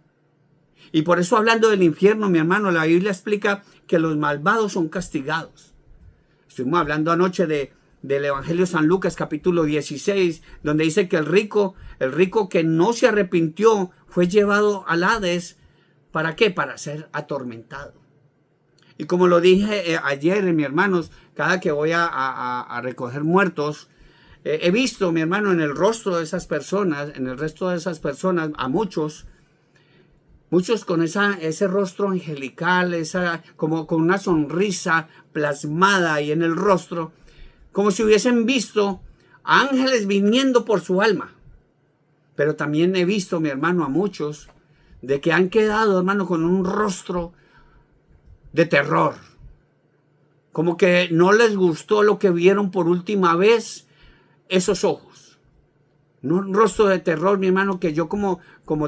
Y por eso, hablando del infierno, mi hermano, la Biblia explica que los malvados son castigados. Estuvimos hablando anoche del Evangelio de San Lucas, capítulo 16, donde dice que el rico que no se arrepintió, fue llevado al Hades. ¿Para qué? Para ser atormentado. Y como lo dije ayer, mi hermanos, cada que voy a recoger muertos, he visto, mi hermano, en el rostro de esas personas, en el resto de esas personas, a muchos con ese rostro angelical, como con una sonrisa plasmada ahí en el rostro, como si hubiesen visto ángeles viniendo por su alma. Pero también he visto, mi hermano, a muchos de que han quedado, hermano, con un rostro de terror. Como que no les gustó lo que vieron por última vez esos ojos. Un rostro de terror, mi hermano, que yo como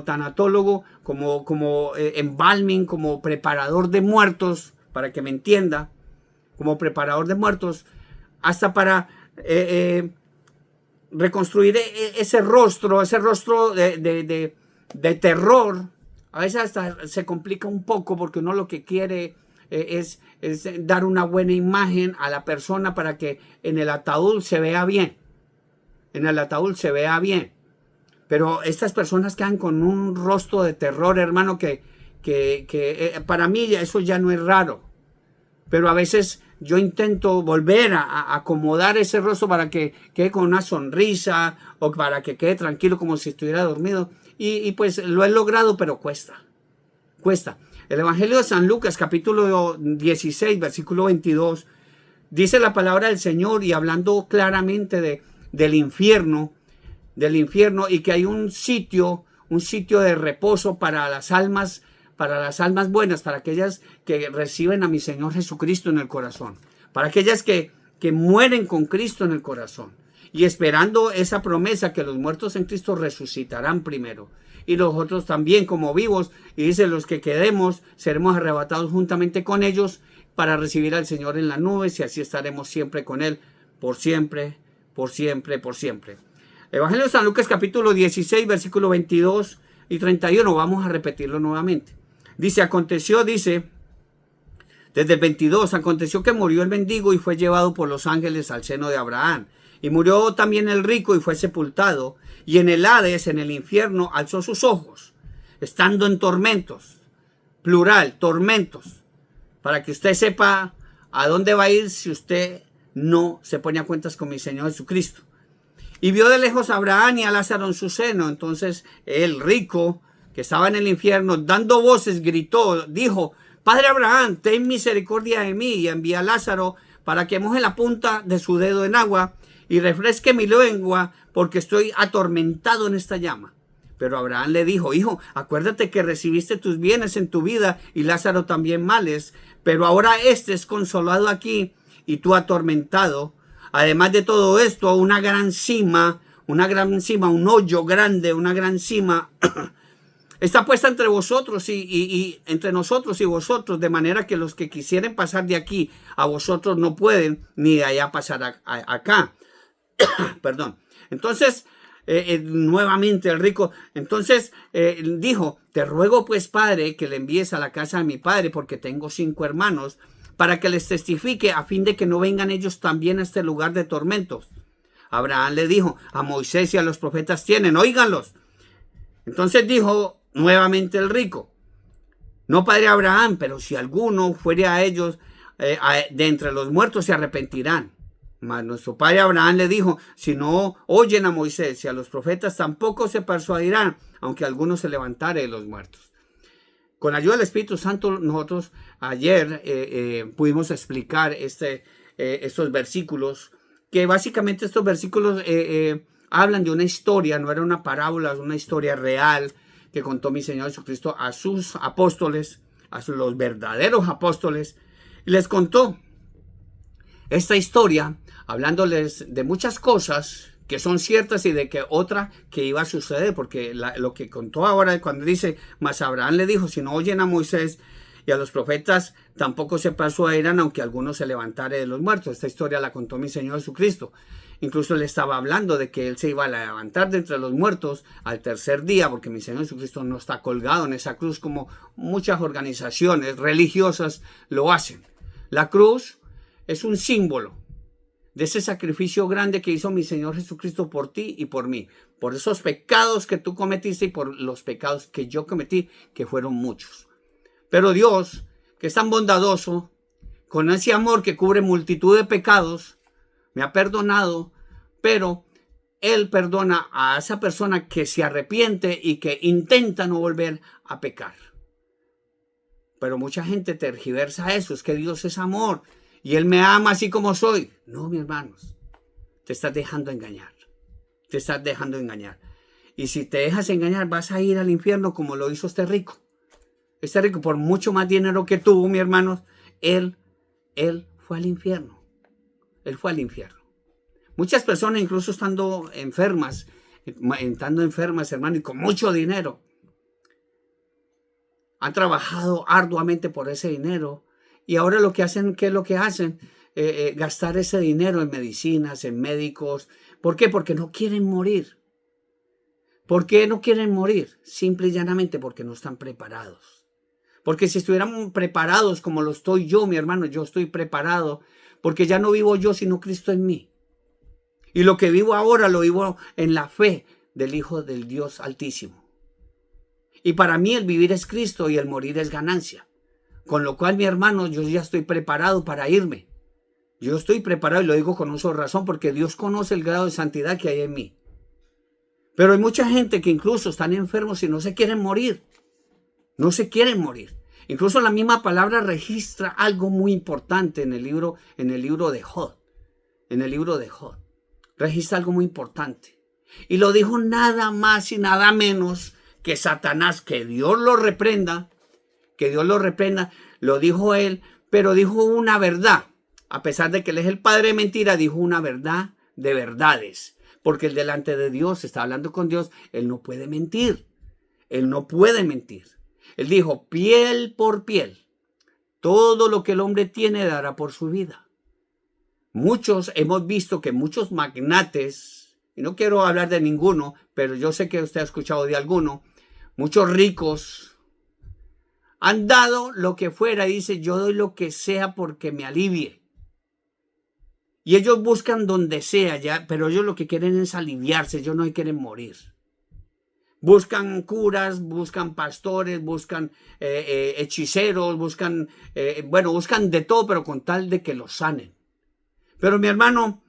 tanatólogo, como embalming, como preparador de muertos, para que me entienda, como preparador de muertos, hasta para reconstruir ese rostro de terror, a veces hasta se complica un poco porque uno lo que quiere es dar una buena imagen a la persona para que en el ataúd se vea bien. Pero estas personas quedan con un rostro de terror, hermano, que para mí eso ya no es raro. Pero a veces yo intento volver a acomodar ese rostro para que quede con una sonrisa o para que quede tranquilo como si estuviera dormido. Y pues lo he logrado, pero cuesta. El Evangelio de San Lucas, capítulo 16, versículo 22, dice la palabra del Señor y hablando claramente del infierno y que hay un sitio de reposo para las almas buenas, para aquellas que reciben a mi Señor Jesucristo en el corazón, para aquellas que mueren con Cristo en el corazón y esperando esa promesa que los muertos en Cristo resucitarán primero y los otros también como vivos, y dice los que quedemos seremos arrebatados juntamente con ellos para recibir al Señor en las nubes y así estaremos siempre con Él por siempre. Evangelio de San Lucas capítulo 16 versículo 22 y 31, vamos a repetirlo nuevamente. Aconteció desde el 22, aconteció que murió el mendigo y fue llevado por los ángeles al seno de Abraham. Y murió también el rico y fue sepultado. Y en el Hades, en el infierno, alzó sus ojos, estando en tormentos. Plural, tormentos. Para que usted sepa a dónde va a ir si usted no se pone a cuentas con mi Señor Jesucristo. Y vio de lejos a Abraham y a Lázaro en su seno. Entonces el rico, que estaba en el infierno, dando voces, gritó, dijo: Padre Abraham, ten misericordia de mí y envía a Lázaro para que moje la punta de su dedo en agua y refresque mi lengua, porque estoy atormentado en esta llama. Pero Abraham le dijo: Hijo, acuérdate que recibiste tus bienes en tu vida y Lázaro también males, pero ahora este es consolado aquí y tú atormentado. Además de todo esto, una gran cima, un hoyo grande, una gran cima está puesta entre vosotros y entre nosotros y vosotros, de manera que los que quisieren pasar de aquí a vosotros no pueden, ni de allá pasar acá. Perdón. Entonces, nuevamente el rico, dijo: Te ruego pues, Padre, que le envíes a la casa de mi padre, porque tengo 5 hermanos, para que les testifique, a fin de que no vengan ellos también a este lugar de tormentos. Abraham le dijo: A Moisés y a los profetas tienen, óiganlos. Entonces dijo nuevamente el rico: No, padre Abraham, pero si alguno fuere a ellos de entre los muertos, se arrepentirán. Mas nuestro padre Abraham le dijo: Si no oyen a Moisés y a los profetas, tampoco se persuadirán, aunque alguno se levantare de los muertos. Con la ayuda del Espíritu Santo, nosotros ayer pudimos explicar estos versículos, que básicamente estos versículos hablan de una historia, no era una parábola, es una historia real que contó mi Señor Jesucristo a sus apóstoles, a los verdaderos apóstoles, y les contó esta historia, hablándoles de muchas cosas que son ciertas y de que otra que iba a suceder, porque lo que contó ahora cuando dice: Mas Abraham le dijo: Si no oyen a Moisés y a los profetas, tampoco se persuadirán, aunque alguno se levantare de los muertos. Esta historia la contó mi Señor Jesucristo. Incluso le estaba hablando de que él se iba a levantar de entre los muertos al tercer día, porque mi Señor Jesucristo no está colgado en esa cruz como muchas organizaciones religiosas lo hacen. La cruz es un símbolo de ese sacrificio grande que hizo mi Señor Jesucristo por ti y por mí, por esos pecados que tú cometiste y por los pecados que yo cometí, que fueron muchos. Pero Dios, que es tan bondadoso, con ese amor que cubre multitud de pecados, me ha perdonado, pero Él perdona a esa persona que se arrepiente y que intenta no volver a pecar. Pero mucha gente tergiversa eso, es que Dios es amor y Él me ama así como soy. No, mis hermanos, te estás dejando engañar, te estás dejando engañar. Y si te dejas engañar, vas a ir al infierno como lo hizo este rico. Este rico, por mucho más dinero que tuvo, mi hermanos, él fue al infierno. Él fue al infierno. Muchas personas, incluso estando enfermas, hermano, y con mucho dinero, han trabajado arduamente por ese dinero. Y ahora lo que hacen, ¿qué es lo que hacen? Gastar ese dinero en medicinas, en médicos. ¿Por qué? Porque no quieren morir. ¿Por qué no quieren morir? Simple y llanamente porque no están preparados. Porque si estuviéramos preparados como lo estoy yo, mi hermano, yo estoy preparado, porque ya no vivo yo, sino Cristo en mí. Y lo que vivo ahora lo vivo en la fe del Hijo del Dios Altísimo. Y para mí el vivir es Cristo y el morir es ganancia. Con lo cual, mi hermano, yo ya estoy preparado para irme. Yo estoy preparado y lo digo con uso de razón porque Dios conoce el grado de santidad que hay en mí. Pero hay mucha gente que incluso están enfermos y no se quieren morir. No se quieren morir. Incluso la misma palabra registra algo muy importante en el libro de Job. En el libro de Job. Registra algo muy importante. Y lo dijo nada más y nada menos que Satanás, que Dios lo reprenda, lo dijo él, pero dijo una verdad. A pesar de que él es el padre de mentira, dijo una verdad de verdades. Porque él delante de Dios, está hablando con Dios, él no puede mentir. Él no puede mentir. Él dijo, piel por piel, todo lo que el hombre tiene dará por su vida. Muchos hemos visto que muchos magnates, y no quiero hablar de ninguno, pero yo sé que usted ha escuchado de alguno, muchos ricos han dado lo que fuera y dice, yo doy lo que sea porque me alivie. Y ellos buscan donde sea, ya, pero ellos lo que quieren es aliviarse, ellos no quieren morir. Buscan curas, buscan pastores, buscan hechiceros, buscan de todo, pero con tal de que los sanen. Pero mi hermano,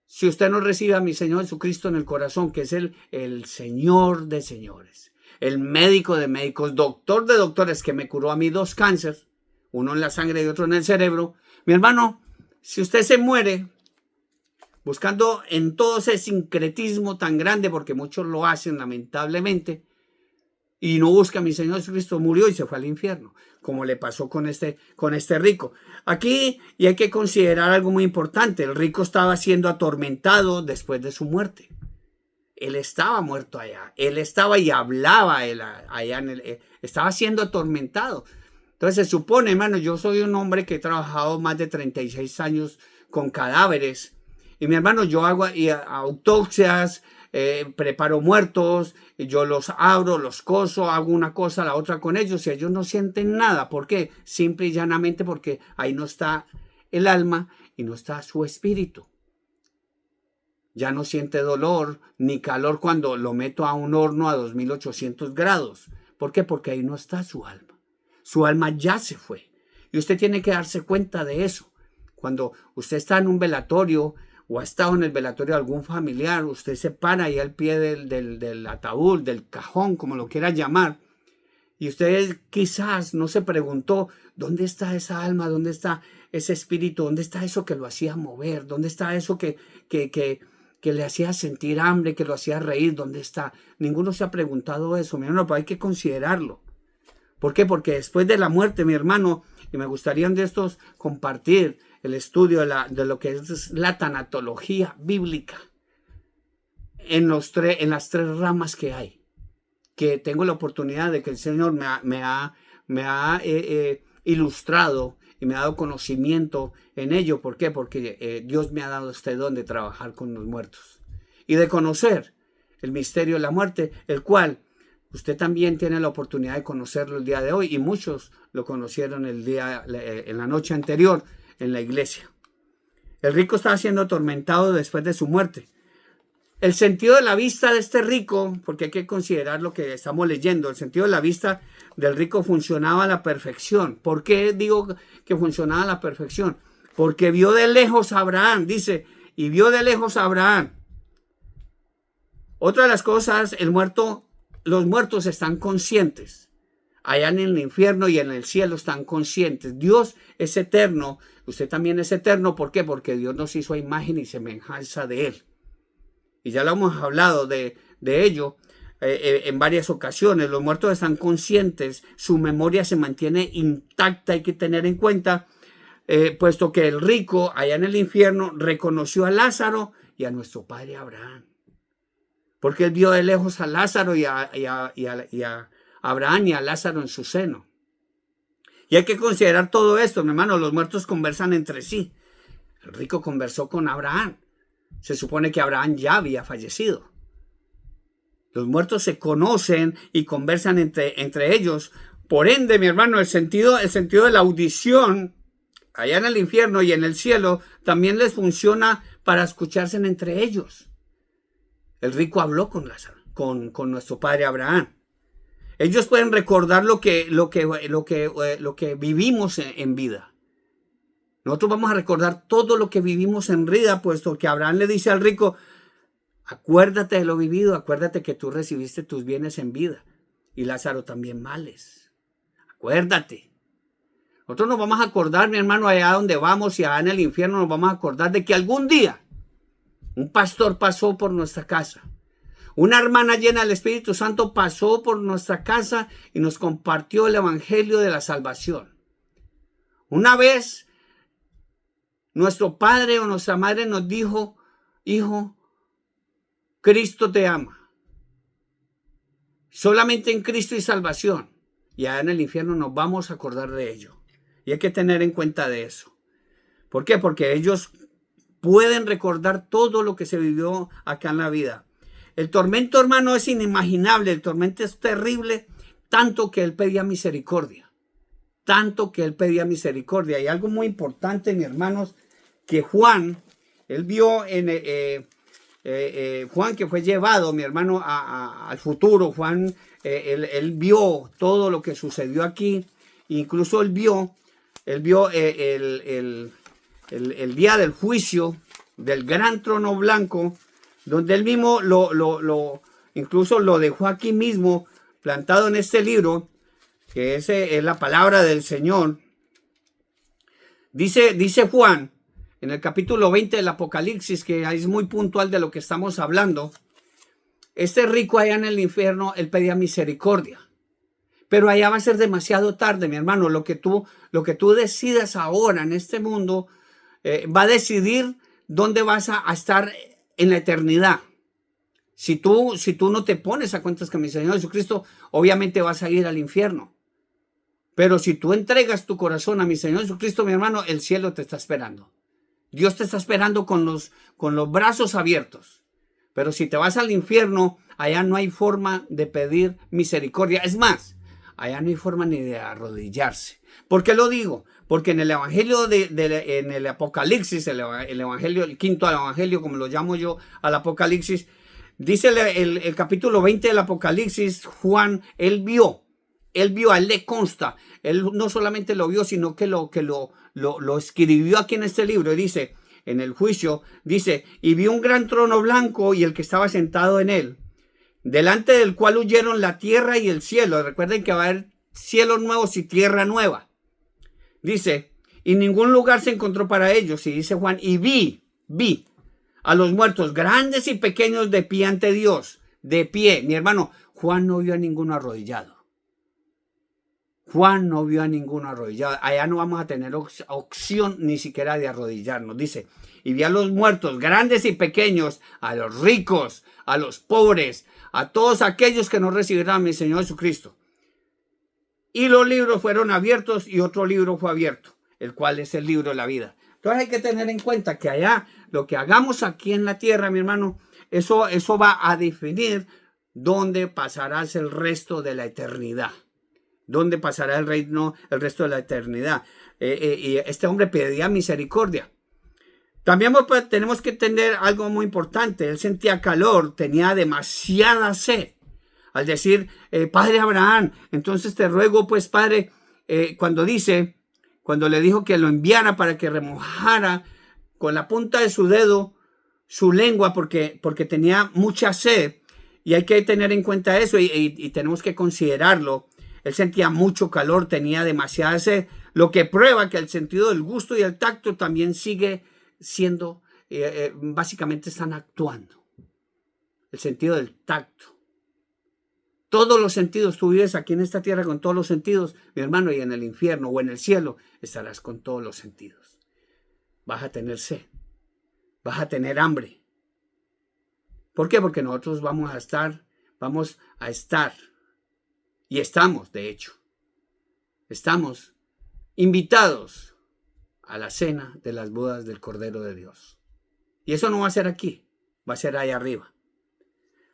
si usted no recibe a mi Señor Jesucristo en el corazón, que es el Señor de señores, el médico de médicos, doctor de doctores, que me curó a mí 2 cánceres, uno en la sangre y otro en el cerebro, mi hermano, si usted se muere buscando en todo ese sincretismo tan grande, porque muchos lo hacen lamentablemente, y no busca a mi Señor Jesucristo, murió y se fue al infierno, como le pasó con este rico. Aquí, y hay que considerar algo muy importante, el rico estaba siendo atormentado después de su muerte. Él estaba muerto allá, él estaba y hablaba allá estaba siendo atormentado. Entonces se supone, hermano, yo soy un hombre que he trabajado más de 36 años con cadáveres, y mi hermano, yo hago autopsias, preparo muertos, yo los abro, los coso, hago una cosa, la otra con ellos y ellos no sienten nada. ¿Por qué? Simple y llanamente porque ahí no está el alma y no está su espíritu. Ya no siente dolor ni calor cuando lo meto a un horno a 2800 grados. ¿Por qué? Porque ahí no está su alma. Su alma ya se fue. Y usted tiene que darse cuenta de eso. Cuando usted está en un velatorio o ha estado en el velatorio de algún familiar, usted se para ahí al pie del ataúd, del cajón, como lo quiera llamar, y usted quizás no se preguntó, ¿dónde está esa alma? ¿Dónde está ese espíritu? ¿Dónde está eso que lo hacía mover? ¿Dónde está eso que le hacía sentir hambre, que lo hacía reír? ¿Dónde está? Ninguno se ha preguntado eso, mi hermano, pero hay que considerarlo. ¿Por qué? Porque después de la muerte, mi hermano, y me gustaría de estos compartir el estudio de lo que es la tanatología bíblica en las 3 ramas que hay, que tengo la oportunidad de que el Señor me ha ilustrado y me ha dado conocimiento en ello. ¿Por qué? Porque Dios me ha dado este don de trabajar con los muertos y de conocer el misterio de la muerte, el cual usted también tiene la oportunidad de conocerlo el día de hoy, y muchos lo conocieron en la noche anterior en la iglesia. El rico estaba siendo atormentado después de su muerte. El sentido de la vista de este rico, porque hay que considerar lo que estamos leyendo, el sentido de la vista del rico funcionaba a la perfección. ¿Por qué digo que funcionaba a la perfección? Porque vio de lejos a Abraham, dice, y vio de lejos a Abraham. Otra de las cosas, los muertos están conscientes. Allá en el infierno y en el cielo están conscientes. Dios es eterno, usted también es eterno. ¿Por qué? Porque Dios nos hizo a imagen y semejanza de Él. Y ya lo hemos hablado de ello en varias ocasiones. Los muertos están conscientes, su memoria se mantiene intacta. Hay que tener en cuenta, puesto que el rico allá en el infierno reconoció a Lázaro y a nuestro padre Abraham. Porque él vio de lejos a Lázaro y a Abraham y a Lázaro en su seno. Y hay que considerar todo esto, mi hermano. Los muertos conversan entre sí. El rico conversó con Abraham. Se supone que Abraham ya había fallecido. Los muertos se conocen y conversan entre ellos. Por ende, mi hermano, el sentido de la audición allá en el infierno y en el cielo también les funciona para escucharse entre ellos. El rico habló con Lázaro, con nuestro padre Abraham. Ellos pueden recordar lo que vivimos en vida. Nosotros vamos a recordar todo lo que vivimos en vida, puesto que Abraham le dice al rico, acuérdate de lo vivido, acuérdate que tú recibiste tus bienes en vida. Y Lázaro también males. Acuérdate. Nosotros nos vamos a acordar, mi hermano, allá donde vamos y allá en el infierno nos vamos a acordar de que algún día un pastor pasó por nuestra casa. Una hermana llena del Espíritu Santo pasó por nuestra casa y nos compartió el evangelio de la salvación. Una vez nuestro padre o nuestra madre nos dijo, hijo, Cristo te ama. Solamente en Cristo hay salvación. Y allá en el infierno nos vamos a acordar de ello. Y hay que tener en cuenta de eso. ¿Por qué? Porque ellos pueden recordar todo lo que se vivió acá en la vida. El tormento, hermano, es inimaginable. El tormento es terrible, tanto que Él pedía misericordia. Tanto que Él pedía misericordia. Y algo muy importante, mis hermanos, que Juan, él vio Juan que fue llevado, mi hermano, al futuro. Juan, él vio todo lo que sucedió aquí. Incluso él vio el día del juicio del gran trono blanco, donde él mismo incluso lo dejó aquí mismo, plantado en este libro, que es la palabra del Señor. Dice Juan, en el capítulo 20 del Apocalipsis, que es muy puntual de lo que estamos hablando, este rico allá en el infierno, él pedía misericordia. Pero allá va a ser demasiado tarde, mi hermano. Lo que tú decidas ahora en este mundo va a decidir dónde vas a estar en la eternidad. Si tú no te pones a cuentas con mi Señor Jesucristo, obviamente vas a ir al infierno. Pero si tú entregas tu corazón a mi Señor Jesucristo, mi hermano, el cielo te está esperando. Dios te está esperando con los brazos abiertos. Pero si te vas al infierno, allá no hay forma de pedir misericordia. Es más, allá no hay forma ni de arrodillarse. ¿Por qué lo digo? Porque en el evangelio en el Apocalipsis, el evangelio, el quinto evangelio, como lo llamo yo al Apocalipsis, dice el capítulo 20 del Apocalipsis, Juan, él vio, a él le consta, él no solamente lo vio, sino que lo escribió aquí en este libro. Y dice, en el juicio, dice, y vio un gran trono blanco y el que estaba sentado en él, delante del cual huyeron la tierra y el cielo. Recuerden que va a haber cielos nuevos y tierra nueva. Dice, y ningún lugar se encontró para ellos. Y dice Juan, y vi a los muertos, grandes y pequeños, de pie ante Dios. De pie. Mi hermano, Juan no vio a ninguno arrodillado. Juan no vio a ninguno arrodillado. Allá no vamos a tener opción ni siquiera de arrodillarnos. Dice, y vi a los muertos, grandes y pequeños, a los ricos, a los pobres, a todos aquellos que no recibirán a mi Señor Jesucristo. Y los libros fueron abiertos y otro libro fue abierto, el cual es el libro de la vida. Entonces hay que tener en cuenta que allá, lo que hagamos aquí en la tierra, mi hermano, eso va a definir dónde pasarás el resto de la eternidad. ¿Dónde pasará el resto de la eternidad? Y este hombre pedía misericordia. También tenemos que entender algo muy importante. Él sentía calor, tenía demasiada sed. Al decir, Padre Abraham, entonces te ruego, pues, Padre, cuando le dijo que lo enviara para que remojara con la punta de su dedo su lengua porque tenía mucha sed. Y hay que tener en cuenta eso y tenemos que considerarlo. Él sentía mucho calor, tenía demasiada sed, lo que prueba que el sentido del gusto y el tacto también sigue siendo, básicamente están actuando. El sentido del tacto. Todos los sentidos, tú vives aquí en esta tierra con todos los sentidos, mi hermano, y en el infierno o en el cielo estarás con todos los sentidos. Vas a tener sed, vas a tener hambre. ¿Por qué? Porque nosotros vamos a estar, y estamos, de hecho, estamos invitados a la cena de las bodas del Cordero de Dios. Y eso no va a ser aquí, va a ser ahí arriba.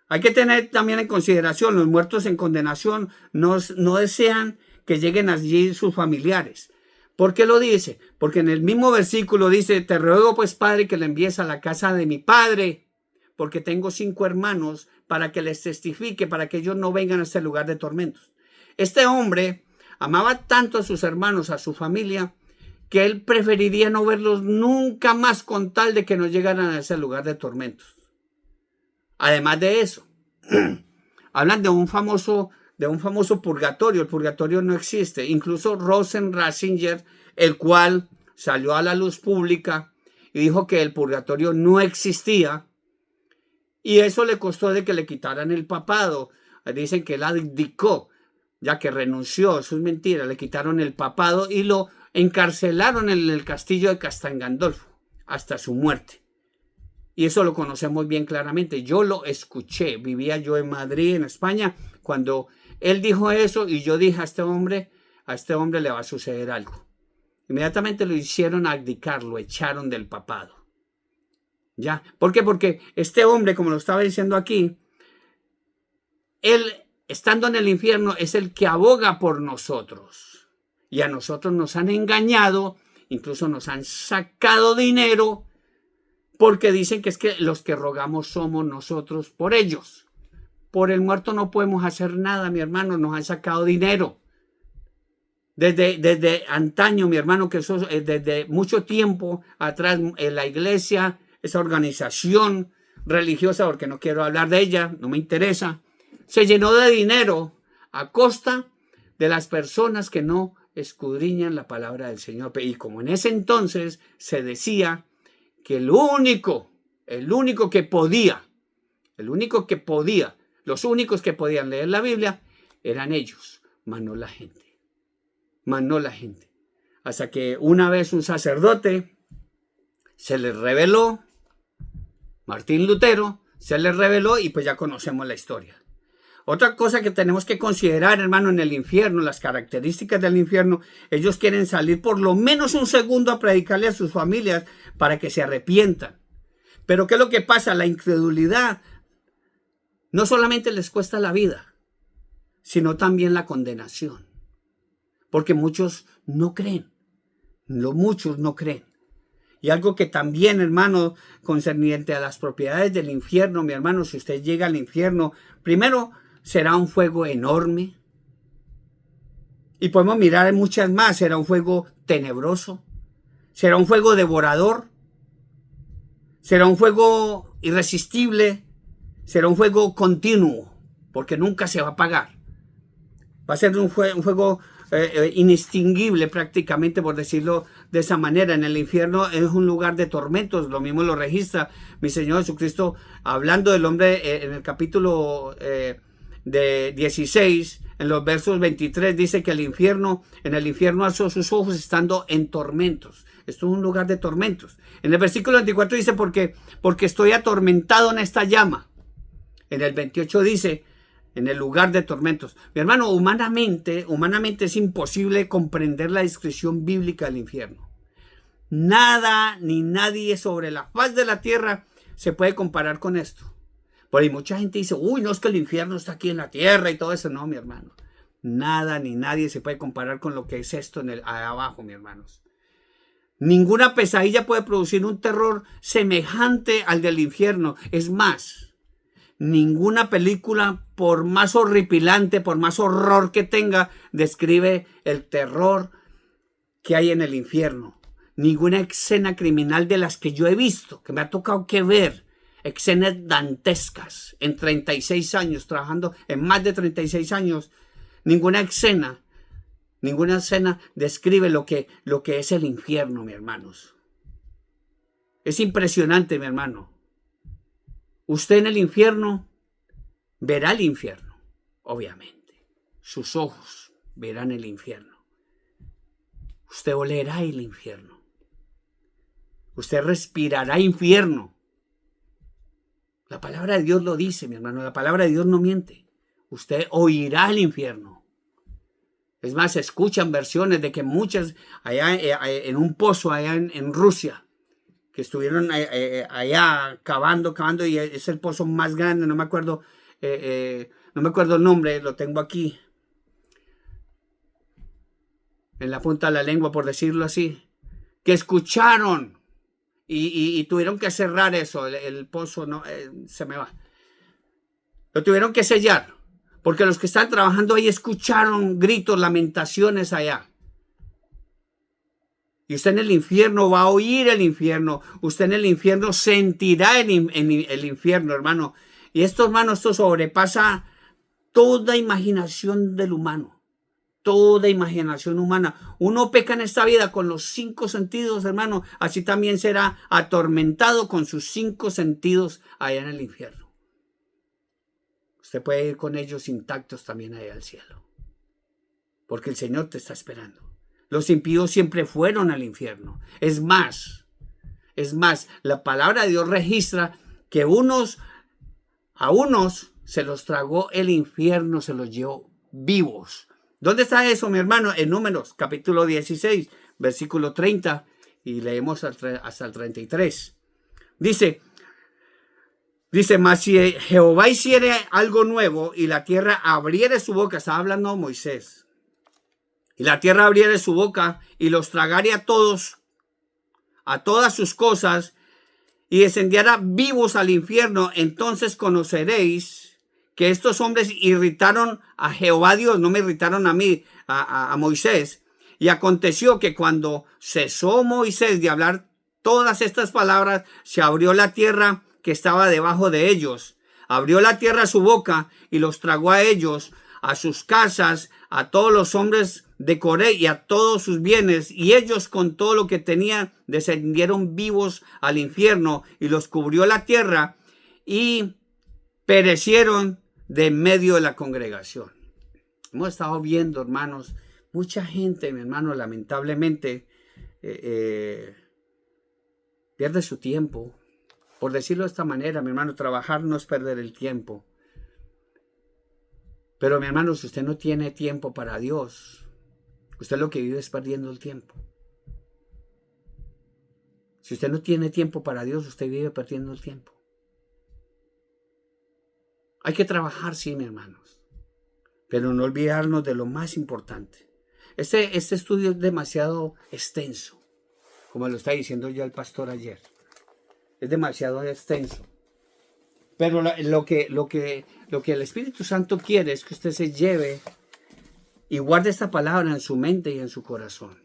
Hay que tener también en consideración, los muertos en condenación no desean que lleguen allí sus familiares. ¿Por qué lo dice? Porque en el mismo versículo dice, te ruego pues, Padre, que le envíes a la casa de mi padre, porque tengo 5 hermanos, para que les testifique, para que ellos no vengan a este lugar de tormentos. Este hombre amaba tanto a sus hermanos, a su familia, que él preferiría no verlos nunca más con tal de que no llegaran a ese lugar de tormentos. Además de eso, hablan de un famoso purgatorio. El purgatorio no existe. Incluso Rosen Ratzinger, el cual salió a la luz pública y dijo que el purgatorio no existía. Y eso le costó de que le quitaran el papado. Dicen que él abdicó, ya que renunció. Eso es mentira. Le quitaron el papado y lo encarcelaron en el castillo de Castel Gandolfo hasta su muerte. Y eso lo conocemos bien claramente. Yo lo escuché. Vivía yo en Madrid, en España, cuando él dijo eso y yo dije a este hombre le va a suceder algo. Inmediatamente lo hicieron abdicar, lo echaron del papado. ¿Ya? ¿Por qué? Porque este hombre, como lo estaba diciendo aquí, él, estando en el infierno, es el que aboga por nosotros. Y a nosotros nos han engañado, incluso nos han sacado dinero, porque dicen que es que los que rogamos somos nosotros por ellos. Por el muerto no podemos hacer nada, mi hermano, nos han sacado dinero. Desde antaño, mi hermano, que eso desde mucho tiempo atrás, en la iglesia, esa organización religiosa, porque no quiero hablar de ella, no me interesa, se llenó de dinero a costa de las personas que no escudriñan la palabra del Señor. Y como en ese entonces se decía que los únicos que podían leer la Biblia eran ellos, más no la gente. Hasta que una vez un sacerdote se les reveló, Martín Lutero, se les reveló y pues ya conocemos la historia. Otra cosa que tenemos que considerar, hermano, en el infierno, las características del infierno, ellos quieren salir por lo menos un segundo a predicarle a sus familias para que se arrepientan. Pero ¿qué es lo que pasa? La incredulidad no solamente les cuesta la vida, sino también la condenación. Porque muchos no creen. Muchos no creen. Y algo que también, hermano, concerniente a las propiedades del infierno, mi hermano, si usted llega al infierno, primero será un fuego enorme. Y podemos mirar muchas más. Será un fuego tenebroso. Será un fuego devorador. Será un fuego irresistible. Será un fuego continuo, porque nunca se va a apagar. Va a ser un fuego inextinguible prácticamente, por decirlo de esa manera. En el infierno es un lugar de tormentos, lo mismo lo registra mi Señor Jesucristo hablando del hombre en el capítulo de 16, en los versos 23, dice que en el infierno alzó sus ojos estando en tormentos. Esto es un lugar de tormentos. En el versículo 24 dice porque estoy atormentado en esta llama. En el 28 dice en el lugar de tormentos. Mi hermano, humanamente es imposible comprender la descripción bíblica del infierno. Nada ni nadie sobre la faz de la tierra se puede comparar con esto. Por ahí mucha gente dice, uy, no, es que el infierno está aquí en la tierra y todo eso. No, mi hermano. Nada ni nadie se puede comparar con lo que es esto abajo, mi hermanos. Ninguna pesadilla puede producir un terror semejante al del infierno. Es más, ninguna película, por más horripilante, por más horror que tenga, describe el terror que hay en el infierno. Ninguna escena criminal de las que yo he visto, que me ha tocado que ver, escenas dantescas en 36 años, trabajando en más de 36 años, ninguna escena describe lo que es el infierno, mis hermanos. Es impresionante, mi hermano. Usted en el infierno verá el infierno, obviamente. Sus ojos verán el infierno. Usted olerá el infierno. Usted respirará infierno. La palabra de Dios lo dice, mi hermano. La palabra de Dios no miente. Usted oirá el infierno. Es más, se escuchan versiones de que muchas allá en un pozo allá en Rusia, que estuvieron allá cavando, y es el pozo más grande, no me acuerdo el nombre, lo tengo aquí en la punta de la lengua, por decirlo así, que escucharon y tuvieron que cerrar eso, el pozo, no, se me va. Lo tuvieron que sellar, porque los que están trabajando ahí escucharon gritos, lamentaciones allá. Y usted en el infierno va a oír el infierno. Usted en el infierno sentirá el infierno, hermano. Y esto, hermano, esto sobrepasa toda imaginación del humano. Toda imaginación humana. Uno peca en esta vida con los 5 sentidos, hermano. Así también será atormentado con sus 5 sentidos allá en el infierno. Usted puede ir con ellos intactos también allá al cielo. Porque el Señor te está esperando. Los impíos siempre fueron al infierno. Es más, la palabra de Dios registra que a unos se los tragó el infierno, se los llevó vivos. ¿Dónde está eso, mi hermano? En Números, capítulo 16, versículo 30, y leemos hasta el 33. Dice, mas si Jehová hiciere algo nuevo y la tierra abriere su boca, estaba hablando Moisés, y la tierra abriere su boca y los tragare a todos, a todas sus cosas, y descendiera vivos al infierno, entonces conoceréis que estos hombres irritaron a Jehová Dios, no me irritaron a mí, a Moisés. Y aconteció que cuando cesó Moisés de hablar todas estas palabras, se abrió la tierra que estaba debajo de ellos. Abrió la tierra su boca y los tragó a ellos, a sus casas, a todos los hombres de Coré y a todos sus bienes, y ellos con todo lo que tenían descendieron vivos al infierno, y los cubrió la tierra y perecieron de en medio de la congregación. Hemos estado viendo, hermanos, mucha gente, mi hermano, lamentablemente pierde su tiempo. Por decirlo de esta manera, mi hermano, trabajar no es perder el tiempo. Pero, mi hermano, si usted no tiene tiempo para Dios, usted lo que vive es perdiendo el tiempo. Si usted no tiene tiempo para Dios, usted vive perdiendo el tiempo. Hay que trabajar, sí, mis hermanos, pero no olvidarnos de lo más importante. Este estudio es demasiado extenso, como lo está diciendo ya el pastor ayer. Es demasiado extenso. Pero lo que el Espíritu Santo quiere es que usted se lleve y guarde esta palabra en su mente y en su corazón.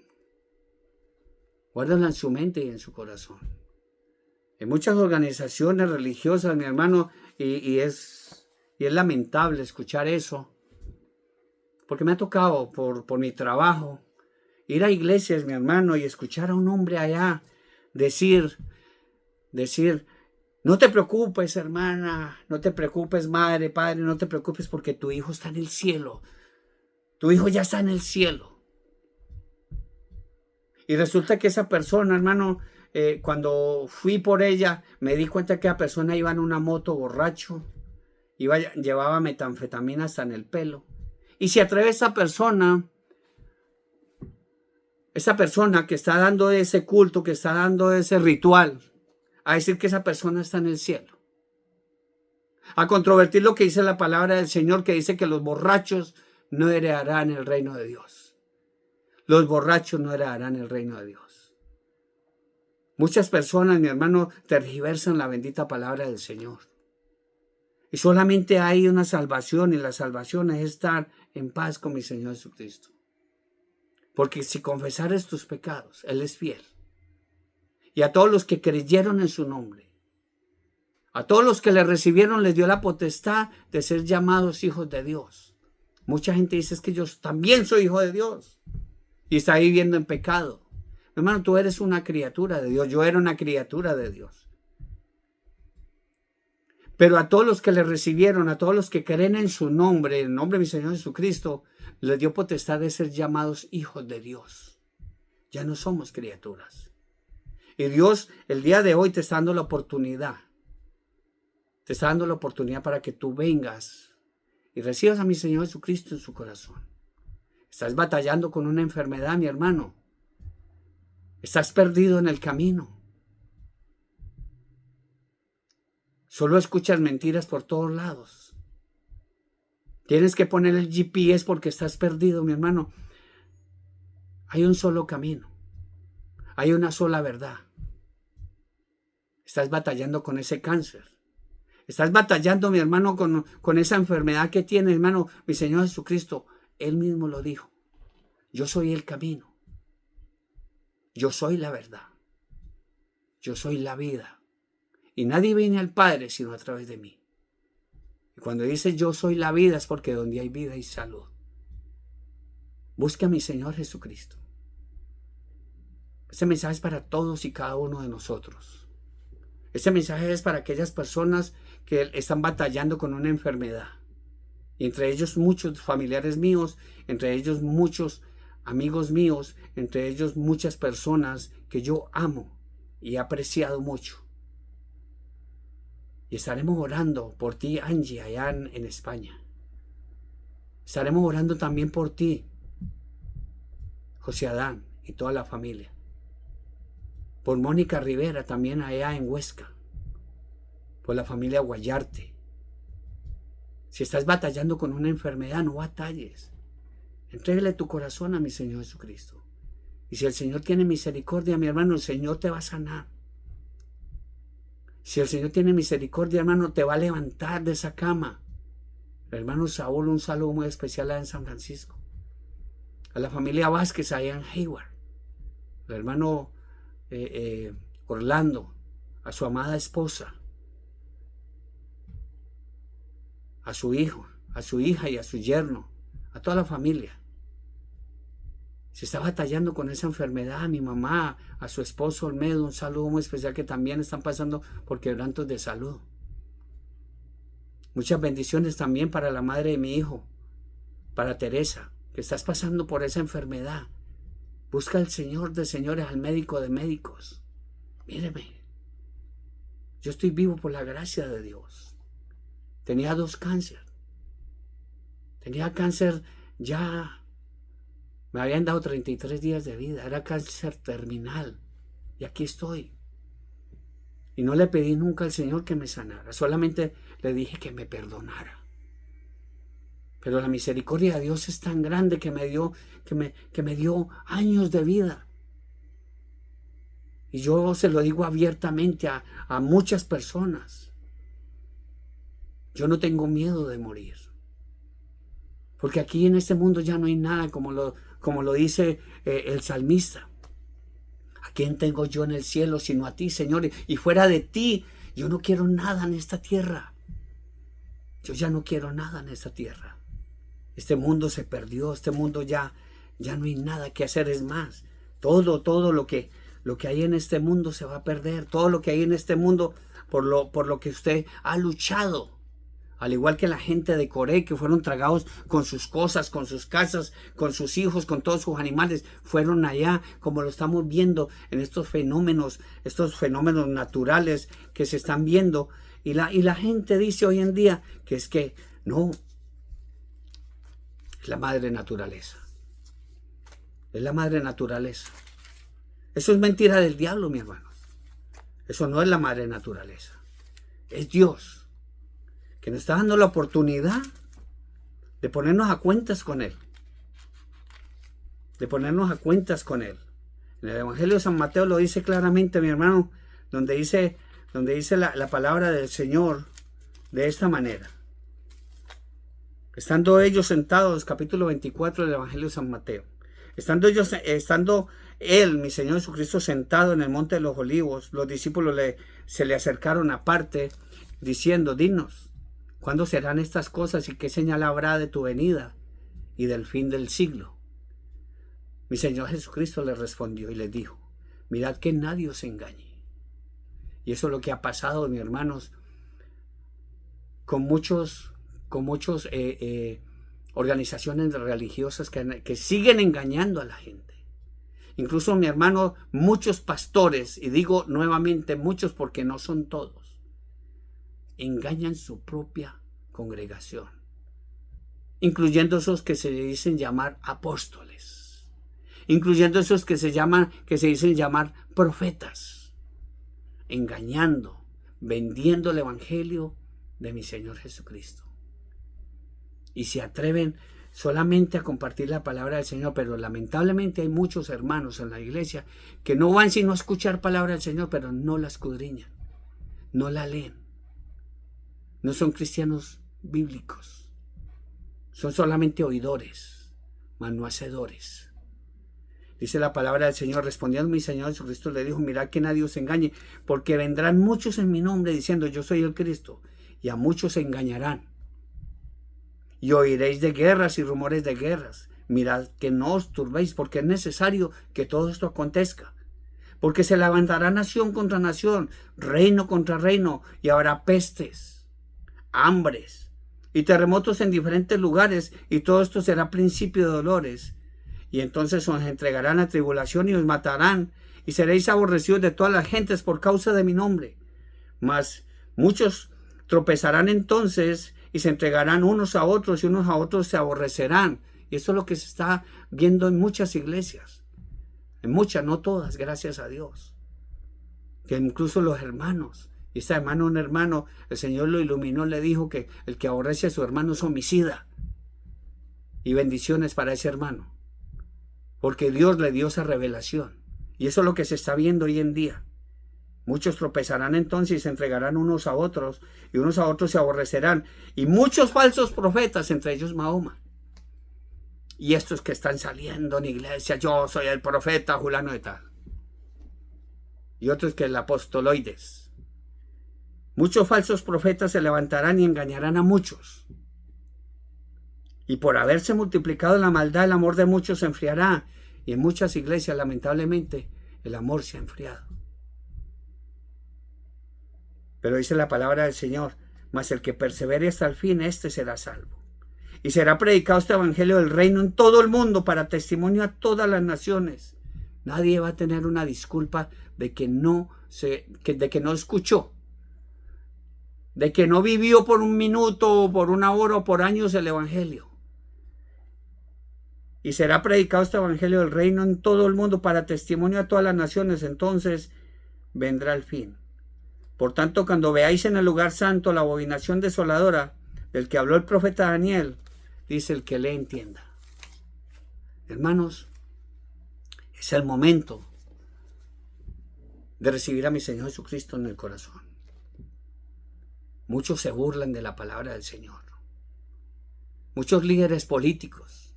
Guárdala en su mente y en su corazón. En muchas organizaciones religiosas, mi hermano, y es lamentable escuchar eso, porque me ha tocado por mi trabajo ir a iglesias, mi hermano, y escuchar a un hombre allá decir, no te preocupes, hermana, no te preocupes, madre, padre, no te preocupes porque tu hijo está en el cielo. Tu hijo ya está en el cielo. Y resulta que esa persona, hermano, cuando fui por ella, me di cuenta que la persona iba en una moto borracho Llevaba metanfetamina hasta en el pelo. Y se atreve esa persona que está dando ese culto, que está dando ese ritual, a decir que esa persona está en el cielo. A controvertir lo que dice la palabra del Señor, que dice que los borrachos no heredarán el reino de Dios. Los borrachos no heredarán el reino de Dios. Muchas personas, mi hermano, tergiversan la bendita palabra del Señor. Y solamente hay una salvación, y la salvación es estar en paz con mi Señor Jesucristo. Porque si confesares tus pecados, Él es fiel. Y a todos los que creyeron en su nombre, a todos los que le recibieron, les dio la potestad de ser llamados hijos de Dios. Mucha gente dice, es que yo también soy hijo de Dios. Y está viviendo en pecado. Hermano, tú eres una criatura de Dios. Yo era una criatura de Dios. Pero a todos los que le recibieron, a todos los que creen en su nombre, en el nombre de mi Señor Jesucristo, les dio potestad de ser llamados hijos de Dios. Ya no somos criaturas. Y Dios el día de hoy te está dando la oportunidad. Te está dando la oportunidad para que tú vengas y recibas a mi Señor Jesucristo en su corazón. Estás batallando con una enfermedad, mi hermano. Estás perdido en el camino. Solo escuchas mentiras por todos lados. Tienes que poner el GPS porque estás perdido, mi hermano. Hay un solo camino. Hay una sola verdad. Estás batallando con ese cáncer. Estás batallando, mi hermano, con esa enfermedad que tiene, hermano. Mi Señor Jesucristo, Él mismo lo dijo. Yo soy el camino. Yo soy la verdad. Yo soy la vida. Y nadie viene al Padre sino a través de mí. Y cuando dice yo soy la vida es porque donde hay vida hay salud. Busca a mi Señor Jesucristo. Este mensaje es para todos y cada uno de nosotros. Este mensaje es para aquellas personas que están batallando con una enfermedad. Y entre ellos muchos familiares míos, entre ellos muchos amigos míos, entre ellos muchas personas que yo amo y he apreciado mucho. Y estaremos orando por ti, Angie, allá en España. Estaremos orando también por ti, José Adán, y toda la familia. Por Mónica Rivera, también allá en Huesca. Por la familia Guayarte. Si estás batallando con una enfermedad, no batalles. Entrégale tu corazón a mi Señor Jesucristo. Y si el Señor tiene misericordia, mi hermano, el Señor te va a sanar. Si el Señor tiene misericordia, hermano, te va a levantar de esa cama. El hermano Saúl, un saludo muy especial allá en San Francisco. A la familia Vázquez allá en Hayward. El hermano Orlando, a su amada esposa, a su hijo, a su hija y a su yerno, a toda la familia. Si está batallando con esa enfermedad, a mi mamá, a su esposo Olmedo, un saludo muy especial, que también están pasando por quebrantos de salud. Muchas bendiciones también para la madre de mi hijo, para Teresa, que estás pasando por esa enfermedad. Busca al Señor de señores, al médico de médicos. Míreme, yo estoy vivo por la gracia de Dios. Tenía 2 cánceres. Tenía cáncer ya... Me habían dado 33 días de vida. Era cáncer terminal. Y aquí estoy. Y no le pedí nunca al Señor que me sanara. Solamente le dije que me perdonara. Pero la misericordia de Dios es tan grande que me dio años de vida. Y yo se lo digo abiertamente a muchas personas. Yo no tengo miedo de morir. Porque aquí en este mundo ya no hay nada, como lo dice el salmista. ¿A quién tengo yo en el cielo sino a ti, Señor? Y fuera de ti, yo no quiero nada en esta tierra. Yo ya no quiero nada en esta tierra. Este mundo se perdió, este mundo ya no hay nada que hacer. Es más, todo lo que hay en este mundo se va a perder. Todo lo que hay en este mundo, por lo que usted ha luchado. Al igual que la gente de Coré, que fueron tragados con sus cosas, con sus casas, con sus hijos, con todos sus animales, fueron allá, como lo estamos viendo en estos fenómenos naturales que se están viendo Y la gente dice hoy en día que es que no, es la madre naturaleza. Es la madre naturaleza. Eso es mentira del diablo, mi hermano. Eso no es la madre naturaleza. Es Dios que nos está dando la oportunidad de ponernos a cuentas con Él. De ponernos a cuentas con Él. En el Evangelio de San Mateo lo dice claramente, mi hermano, donde dice la palabra del Señor de esta manera. Estando ellos sentados, capítulo 24 del Evangelio de San Mateo. Estando Él, mi Señor Jesucristo, sentado en el monte de los olivos, los discípulos se le acercaron aparte, diciendo, dinos, ¿cuándo serán estas cosas y qué señal habrá de tu venida y del fin del siglo? Mi Señor Jesucristo les respondió y les dijo, mirad que nadie os engañe. Y eso es lo que ha pasado, mis hermanos, con muchos organizaciones religiosas que siguen engañando a la gente. Incluso, mi hermano, muchos pastores, y digo nuevamente muchos porque no son todos, engañan su propia congregación, incluyendo esos que se dicen llamar apóstoles, incluyendo esos que se dicen llamar profetas, engañando, vendiendo el evangelio de mi Señor Jesucristo. Y se atreven solamente a compartir la palabra del Señor, pero lamentablemente hay muchos hermanos en la iglesia que no van sino a escuchar palabra del Señor, pero no la escudriñan, no la leen. No son cristianos bíblicos, son solamente oidores, mas no hacedores. Dice la palabra del Señor, respondiendo mi Señor Jesucristo le dijo, mirad que nadie os engañe, porque vendrán muchos en mi nombre diciendo yo soy el Cristo, y a muchos se engañarán. Y oiréis de guerras y rumores de guerras. Mirad que no os turbéis, porque es necesario que todo esto acontezca. Porque se levantará nación contra nación, reino contra reino, y habrá pestes, hambres y terremotos en diferentes lugares, y todo esto será principio de dolores. Y entonces os entregarán a tribulación y os matarán, y seréis aborrecidos de todas las gentes por causa de mi nombre. Mas muchos tropezarán entonces y se entregarán unos a otros y unos a otros se aborrecerán. Y eso es lo que se está viendo en muchas iglesias. En muchas, no todas, gracias a Dios. Que incluso los hermanos, y este hermano, un hermano, el Señor lo iluminó, le dijo que el que aborrece a su hermano es homicida. Y bendiciones para ese hermano. Porque Dios le dio esa revelación. Y eso es lo que se está viendo hoy en día. Muchos tropezarán entonces y se entregarán unos a otros, y unos a otros se aborrecerán. Y muchos falsos profetas, entre ellos Mahoma. Y estos que están saliendo en iglesia, yo soy el profeta fulano de tal. Y otros que el apostoloides. Muchos falsos profetas se levantarán y engañarán a muchos. Y por haberse multiplicado la maldad, el amor de muchos se enfriará. Y en muchas iglesias, lamentablemente, el amor se ha enfriado. Pero dice la palabra del Señor, mas el que persevere hasta el fin, éste será salvo. Y será predicado este evangelio del reino en todo el mundo para testimonio a todas las naciones. Nadie va a tener una disculpa de que no escuchó, de que no vivió por un minuto, o por una hora, o por años el evangelio. Y será predicado este evangelio del reino en todo el mundo para testimonio a todas las naciones. Entonces vendrá el fin. Por tanto, cuando veáis en el lugar santo la abominación desoladora del que habló el profeta Daniel, dice el que le entienda. Hermanos, es el momento de recibir a mi Señor Jesucristo en el corazón. Muchos se burlan de la palabra del Señor. Muchos líderes políticos,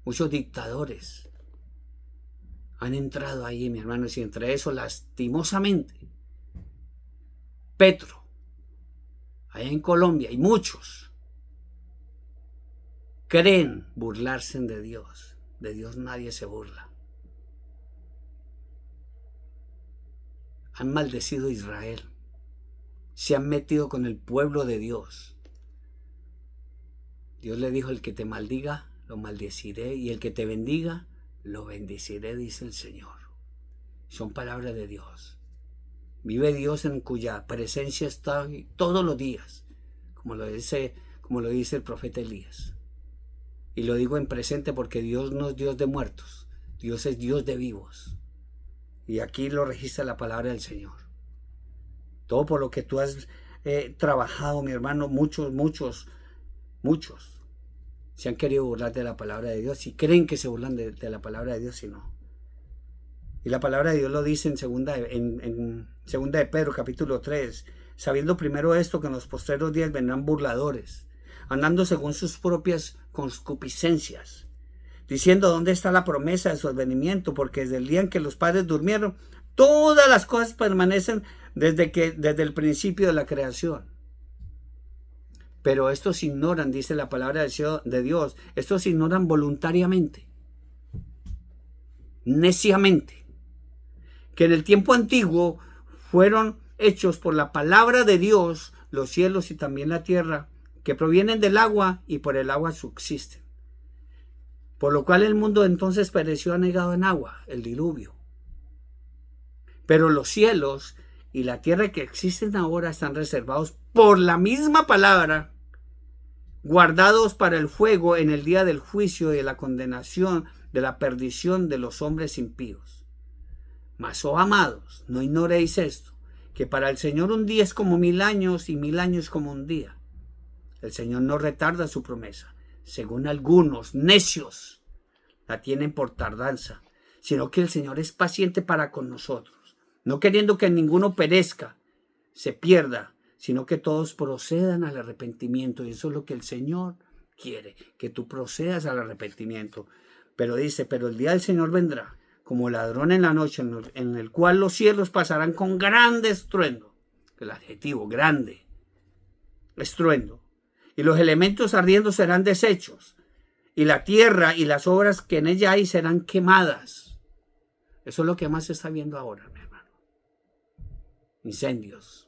muchos dictadores han entrado ahí, mi hermano, y entre eso, lastimosamente, Petro, allá en Colombia, y muchos creen burlarse de Dios. De Dios nadie se burla. Han maldecido a Israel. Se han metido con el pueblo de Dios. Dios le dijo, el que te maldiga, lo maldeciré, y el que te bendiga, lo bendeciré, dice el Señor. Son palabras de Dios. Vive Dios en cuya presencia está todos los días, como lo dice el profeta Elías. Y lo digo en presente porque Dios no es Dios de muertos, Dios es Dios de vivos. Y aquí lo registra la palabra del Señor. Todo por lo que tú has trabajado, mi hermano, muchos se han querido burlar de la palabra de Dios y creen que se burlan de la palabra de Dios y no. Y la palabra de Dios lo dice en segunda de Pedro, capítulo 3, sabiendo primero esto, que en los postreros días vendrán burladores, andando según sus propias concupiscencias, diciendo dónde está la promesa de su advenimiento, porque desde el día en que los padres durmieron, todas las cosas permanecen desde el principio de la creación. Pero estos ignoran, dice la palabra de Dios, estos ignoran voluntariamente, neciamente, que en el tiempo antiguo fueron hechos por la palabra de Dios los cielos y también la tierra, que provienen del agua y por el agua subsisten. Por lo cual el mundo entonces pereció anegado en agua, el diluvio. Pero los cielos y la tierra que existen ahora están reservados por la misma palabra, guardados para el fuego en el día del juicio y de la condenación, de la perdición de los hombres impíos. Mas, oh amados, no ignoréis esto, que para el Señor un día es como 1000 años y 1000 años como un día. El Señor no retarda su promesa, según algunos necios la tienen por tardanza, sino que el Señor es paciente para con nosotros, no queriendo que ninguno perezca, se pierda, sino que todos procedan al arrepentimiento. Y eso es lo que el Señor quiere, que tú procedas al arrepentimiento. Pero dice, pero el día del Señor vendrá como ladrón en la noche, en el cual los cielos pasarán con grande estruendo. El adjetivo, grande, estruendo. Y los elementos ardiendo serán deshechos, y la tierra y las obras que en ella hay serán quemadas. Eso es lo que más se está viendo ahora, mi hermano. Incendios.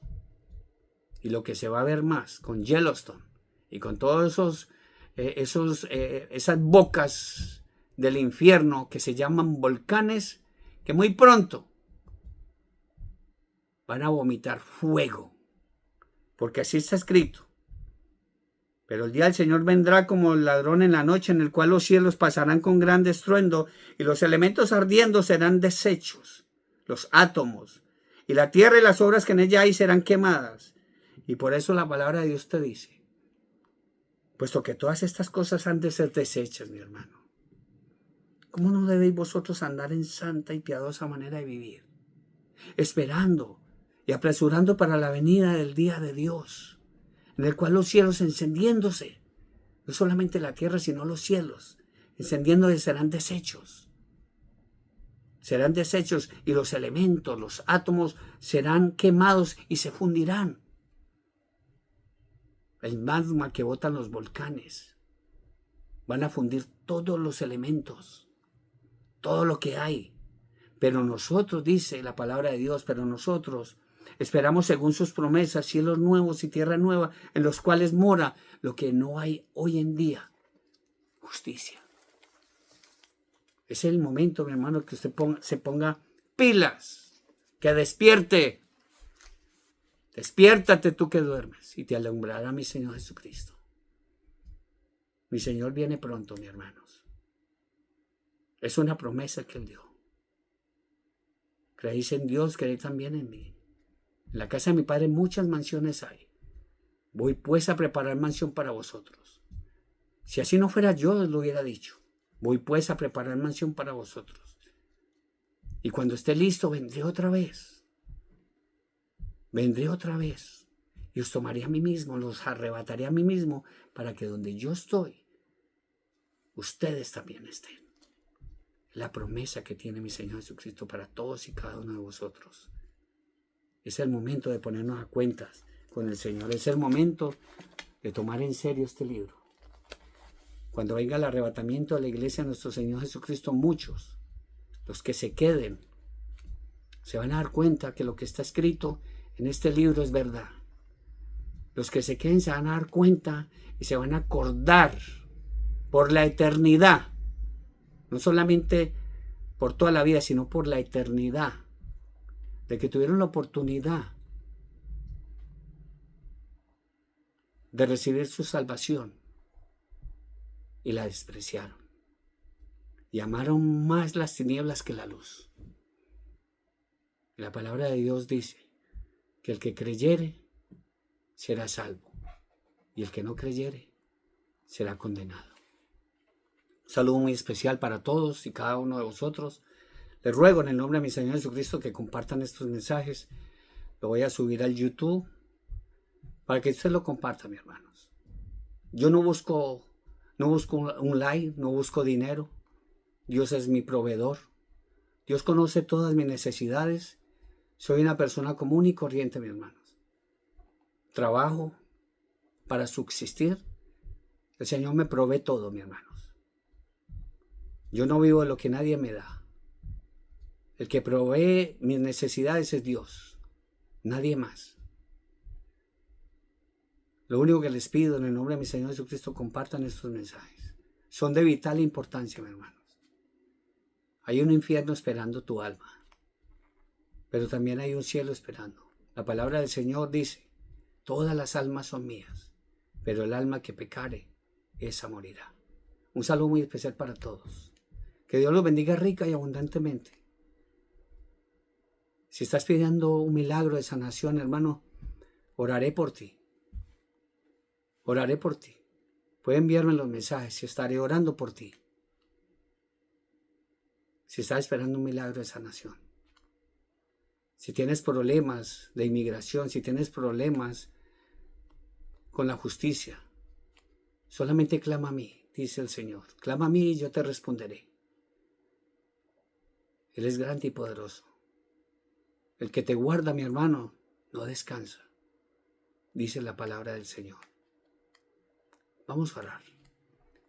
Y lo que se va a ver más con Yellowstone y con todos esas bocas del infierno que se llaman volcanes, que muy pronto van a vomitar fuego, porque así está escrito. Pero el día del Señor vendrá como el ladrón en la noche, en el cual los cielos pasarán con grande estruendo y los elementos ardiendo serán deshechos, los átomos, y la tierra y las obras que en ella hay serán quemadas. Y por eso la palabra de Dios te dice, puesto que todas estas cosas han de ser deshechas, mi hermano, ¿cómo no debéis vosotros andar en santa y piadosa manera de vivir, esperando y apresurando para la venida del día de Dios, en el cual los cielos encendiéndose, no solamente la tierra, sino los cielos, encendiéndose serán deshechos? Serán deshechos y los elementos, los átomos serán quemados y se fundirán. El magma que botan los volcanes van a fundir todos los elementos, todo lo que hay. Pero nosotros, dice la palabra de Dios, pero nosotros esperamos según sus promesas cielos nuevos y tierra nueva, en los cuales mora lo que no hay hoy en día: justicia. Es el momento, mi hermano, que usted se ponga pilas, que despierte. Despiértate tú que duermes y te alumbrará mi Señor Jesucristo. Mi Señor viene pronto, mis hermanos. Es una promesa que Él dio. Creéis en Dios, creéis también en mí. En la casa de mi Padre muchas mansiones hay. Voy pues a preparar mansión para vosotros. Si así no fuera, yo os lo hubiera dicho. Voy pues a preparar mansión para vosotros. Y cuando esté listo, vendré otra vez. Vendré otra vez y os tomaré a mí mismo, los arrebataré a mí mismo, para que donde yo estoy, ustedes también estén. La promesa que tiene mi Señor Jesucristo para todos y cada uno de vosotros. Es el momento de ponernos a cuentas con el Señor. Es el momento de tomar en serio este libro. Cuando venga el arrebatamiento de la iglesia de nuestro Señor Jesucristo, muchos, los que se queden, se van a dar cuenta que lo que está escrito en este libro es verdad. Los que se queden se van a dar cuenta y se van a acordar por la eternidad, no solamente por toda la vida, sino por la eternidad, de que tuvieron la oportunidad de recibir su salvación y la despreciaron y amaron más las tinieblas que la luz. Y la palabra de Dios dice que el que creyere será salvo y el que no creyere será condenado. Un saludo muy especial para todos y cada uno de vosotros. Les ruego en el nombre de mi Señor Jesucristo que compartan estos mensajes. Lo voy a subir al YouTube para que usted lo comparta, mis hermanos. Yo no busco un like, no busco dinero. Dios es mi proveedor. Dios conoce todas mis necesidades. Soy una persona común y corriente, mis hermanos. Trabajo para subsistir. El Señor me provee todo, mis hermanos. Yo no vivo de lo que nadie me da. El que provee mis necesidades es Dios, nadie más. Lo único que les pido en el nombre de mi Señor Jesucristo, compartan estos mensajes. Son de vital importancia, mis hermanos. Hay un infierno esperando tu alma, pero también hay un cielo esperando. La palabra del Señor dice, todas las almas son mías, pero el alma que pecare, esa morirá. Un saludo muy especial para todos. Que Dios los bendiga rica y abundantemente. Si estás pidiendo un milagro de sanación, hermano, oraré por ti. Oraré por ti. Puede enviarme los mensajes y estaré orando por ti. Si estás esperando un milagro de sanación. Si tienes problemas de inmigración, si tienes problemas con la justicia, solamente clama a mí, dice el Señor. Clama a mí y yo te responderé. Él es grande y poderoso. El que te guarda, mi hermano, no descansa, dice la palabra del Señor. Vamos a orar.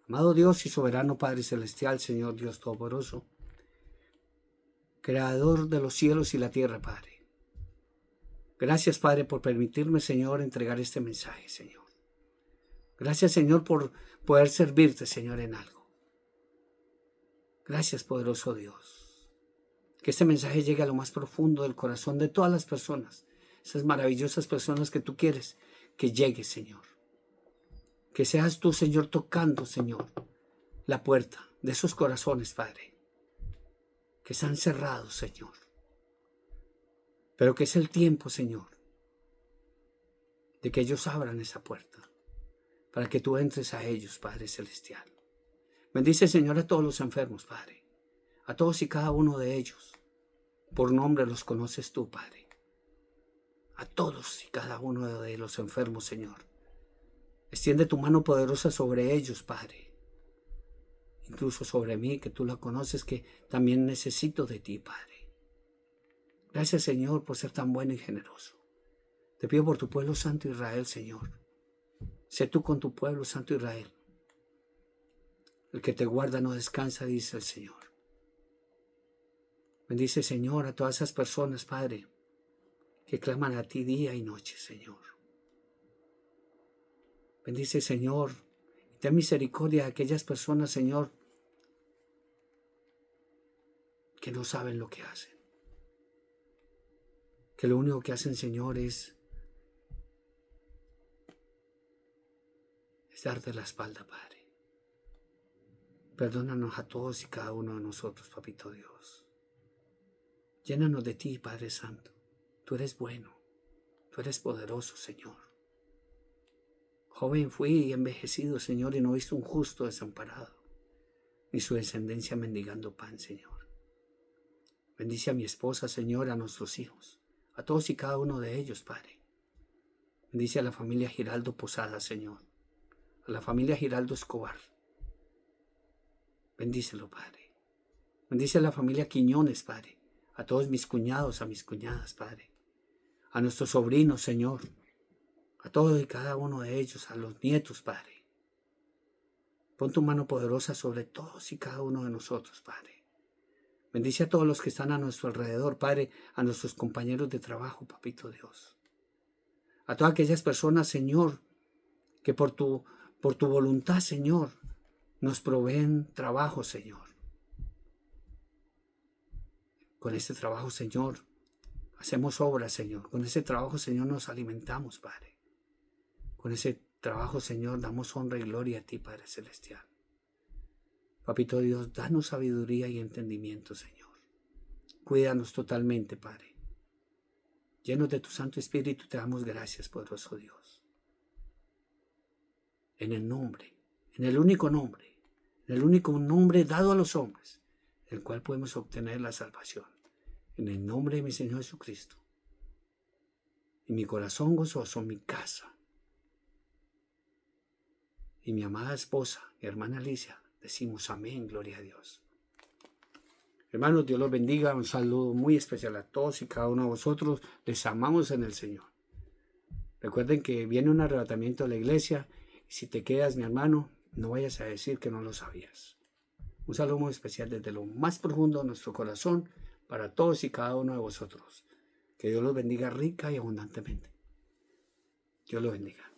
Amado Dios y soberano Padre Celestial, Señor Dios Todopoderoso, Creador de los cielos y la tierra, Padre. Gracias, Padre, por permitirme, Señor, entregar este mensaje, Señor. Gracias, Señor, por poder servirte, Señor, en algo. Gracias, poderoso Dios. Que este mensaje llegue a lo más profundo del corazón de todas las personas, esas maravillosas personas que tú quieres que llegue, Señor. Que seas tú, Señor, tocando, Señor, la puerta de esos corazones, Padre, que están cerrados, Señor. Pero que es el tiempo, Señor, de que ellos abran esa puerta para que tú entres a ellos, Padre Celestial. Bendice, Señor, a todos los enfermos, Padre. A todos y cada uno de ellos. Por nombre los conoces tú, Padre. A todos y cada uno de los enfermos, Señor. Extiende tu mano poderosa sobre ellos, Padre. Incluso sobre mí, que tú la conoces, que también necesito de ti, Padre. Gracias, Señor, por ser tan bueno y generoso. Te pido por tu pueblo santo Israel, Señor. Sé tú con tu pueblo santo Israel. El que te guarda no descansa, dice el Señor. Bendice, Señor, a todas esas personas, Padre, que claman a ti día y noche, Señor. Bendice, Señor, y ten misericordia de aquellas personas, Señor, que no saben lo que hacen. Que lo único que hacen, Señor, es darte la espalda, Padre. Perdónanos a todos y cada uno de nosotros, Papito Dios. Llénanos de ti, Padre Santo. Tú eres bueno, tú eres poderoso, Señor. Joven fui y envejecido, Señor, y no he visto un justo desamparado, ni su descendencia mendigando pan, Señor. Bendice a mi esposa, Señor, a nuestros hijos, a todos y cada uno de ellos, Padre. Bendice a la familia Giraldo Posada, Señor, a la familia Giraldo Escobar. Bendícelo, Padre. Bendice a la familia Quiñones, Padre. A todos mis cuñados, a mis cuñadas, Padre. A nuestros sobrinos, Señor. A todos y cada uno de ellos, a los nietos, Padre. Pon tu mano poderosa sobre todos y cada uno de nosotros, Padre. Bendice a todos los que están a nuestro alrededor, Padre. A nuestros compañeros de trabajo, Papito Dios. A todas aquellas personas, Señor, que por tu voluntad, Señor, nos proveen trabajo, Señor. Con este trabajo, Señor, hacemos obras, Señor. Con ese trabajo, Señor, nos alimentamos, Padre. Con ese trabajo, Señor, damos honra y gloria a ti, Padre Celestial. Papito Dios, danos sabiduría y entendimiento, Señor. Cuídanos totalmente, Padre. Llenos de tu Santo Espíritu, te damos gracias, poderoso Dios. En el nombre, en el único nombre dado a los hombres, el cual podemos obtener la salvación. En el nombre de mi Señor Jesucristo. Y mi corazón gozoso, mi casa, y mi amada esposa, mi hermana Alicia, decimos amén, gloria a Dios. Hermanos, Dios los bendiga. Un saludo muy especial a todos y cada uno de vosotros. Les amamos en el Señor. Recuerden que viene un arrebatamiento de la iglesia. Y si te quedas, mi hermano, no vayas a decir que no lo sabías. Un saludo muy especial desde lo más profundo de nuestro corazón para todos y cada uno de vosotros. Que Dios los bendiga rica y abundantemente. Dios los bendiga.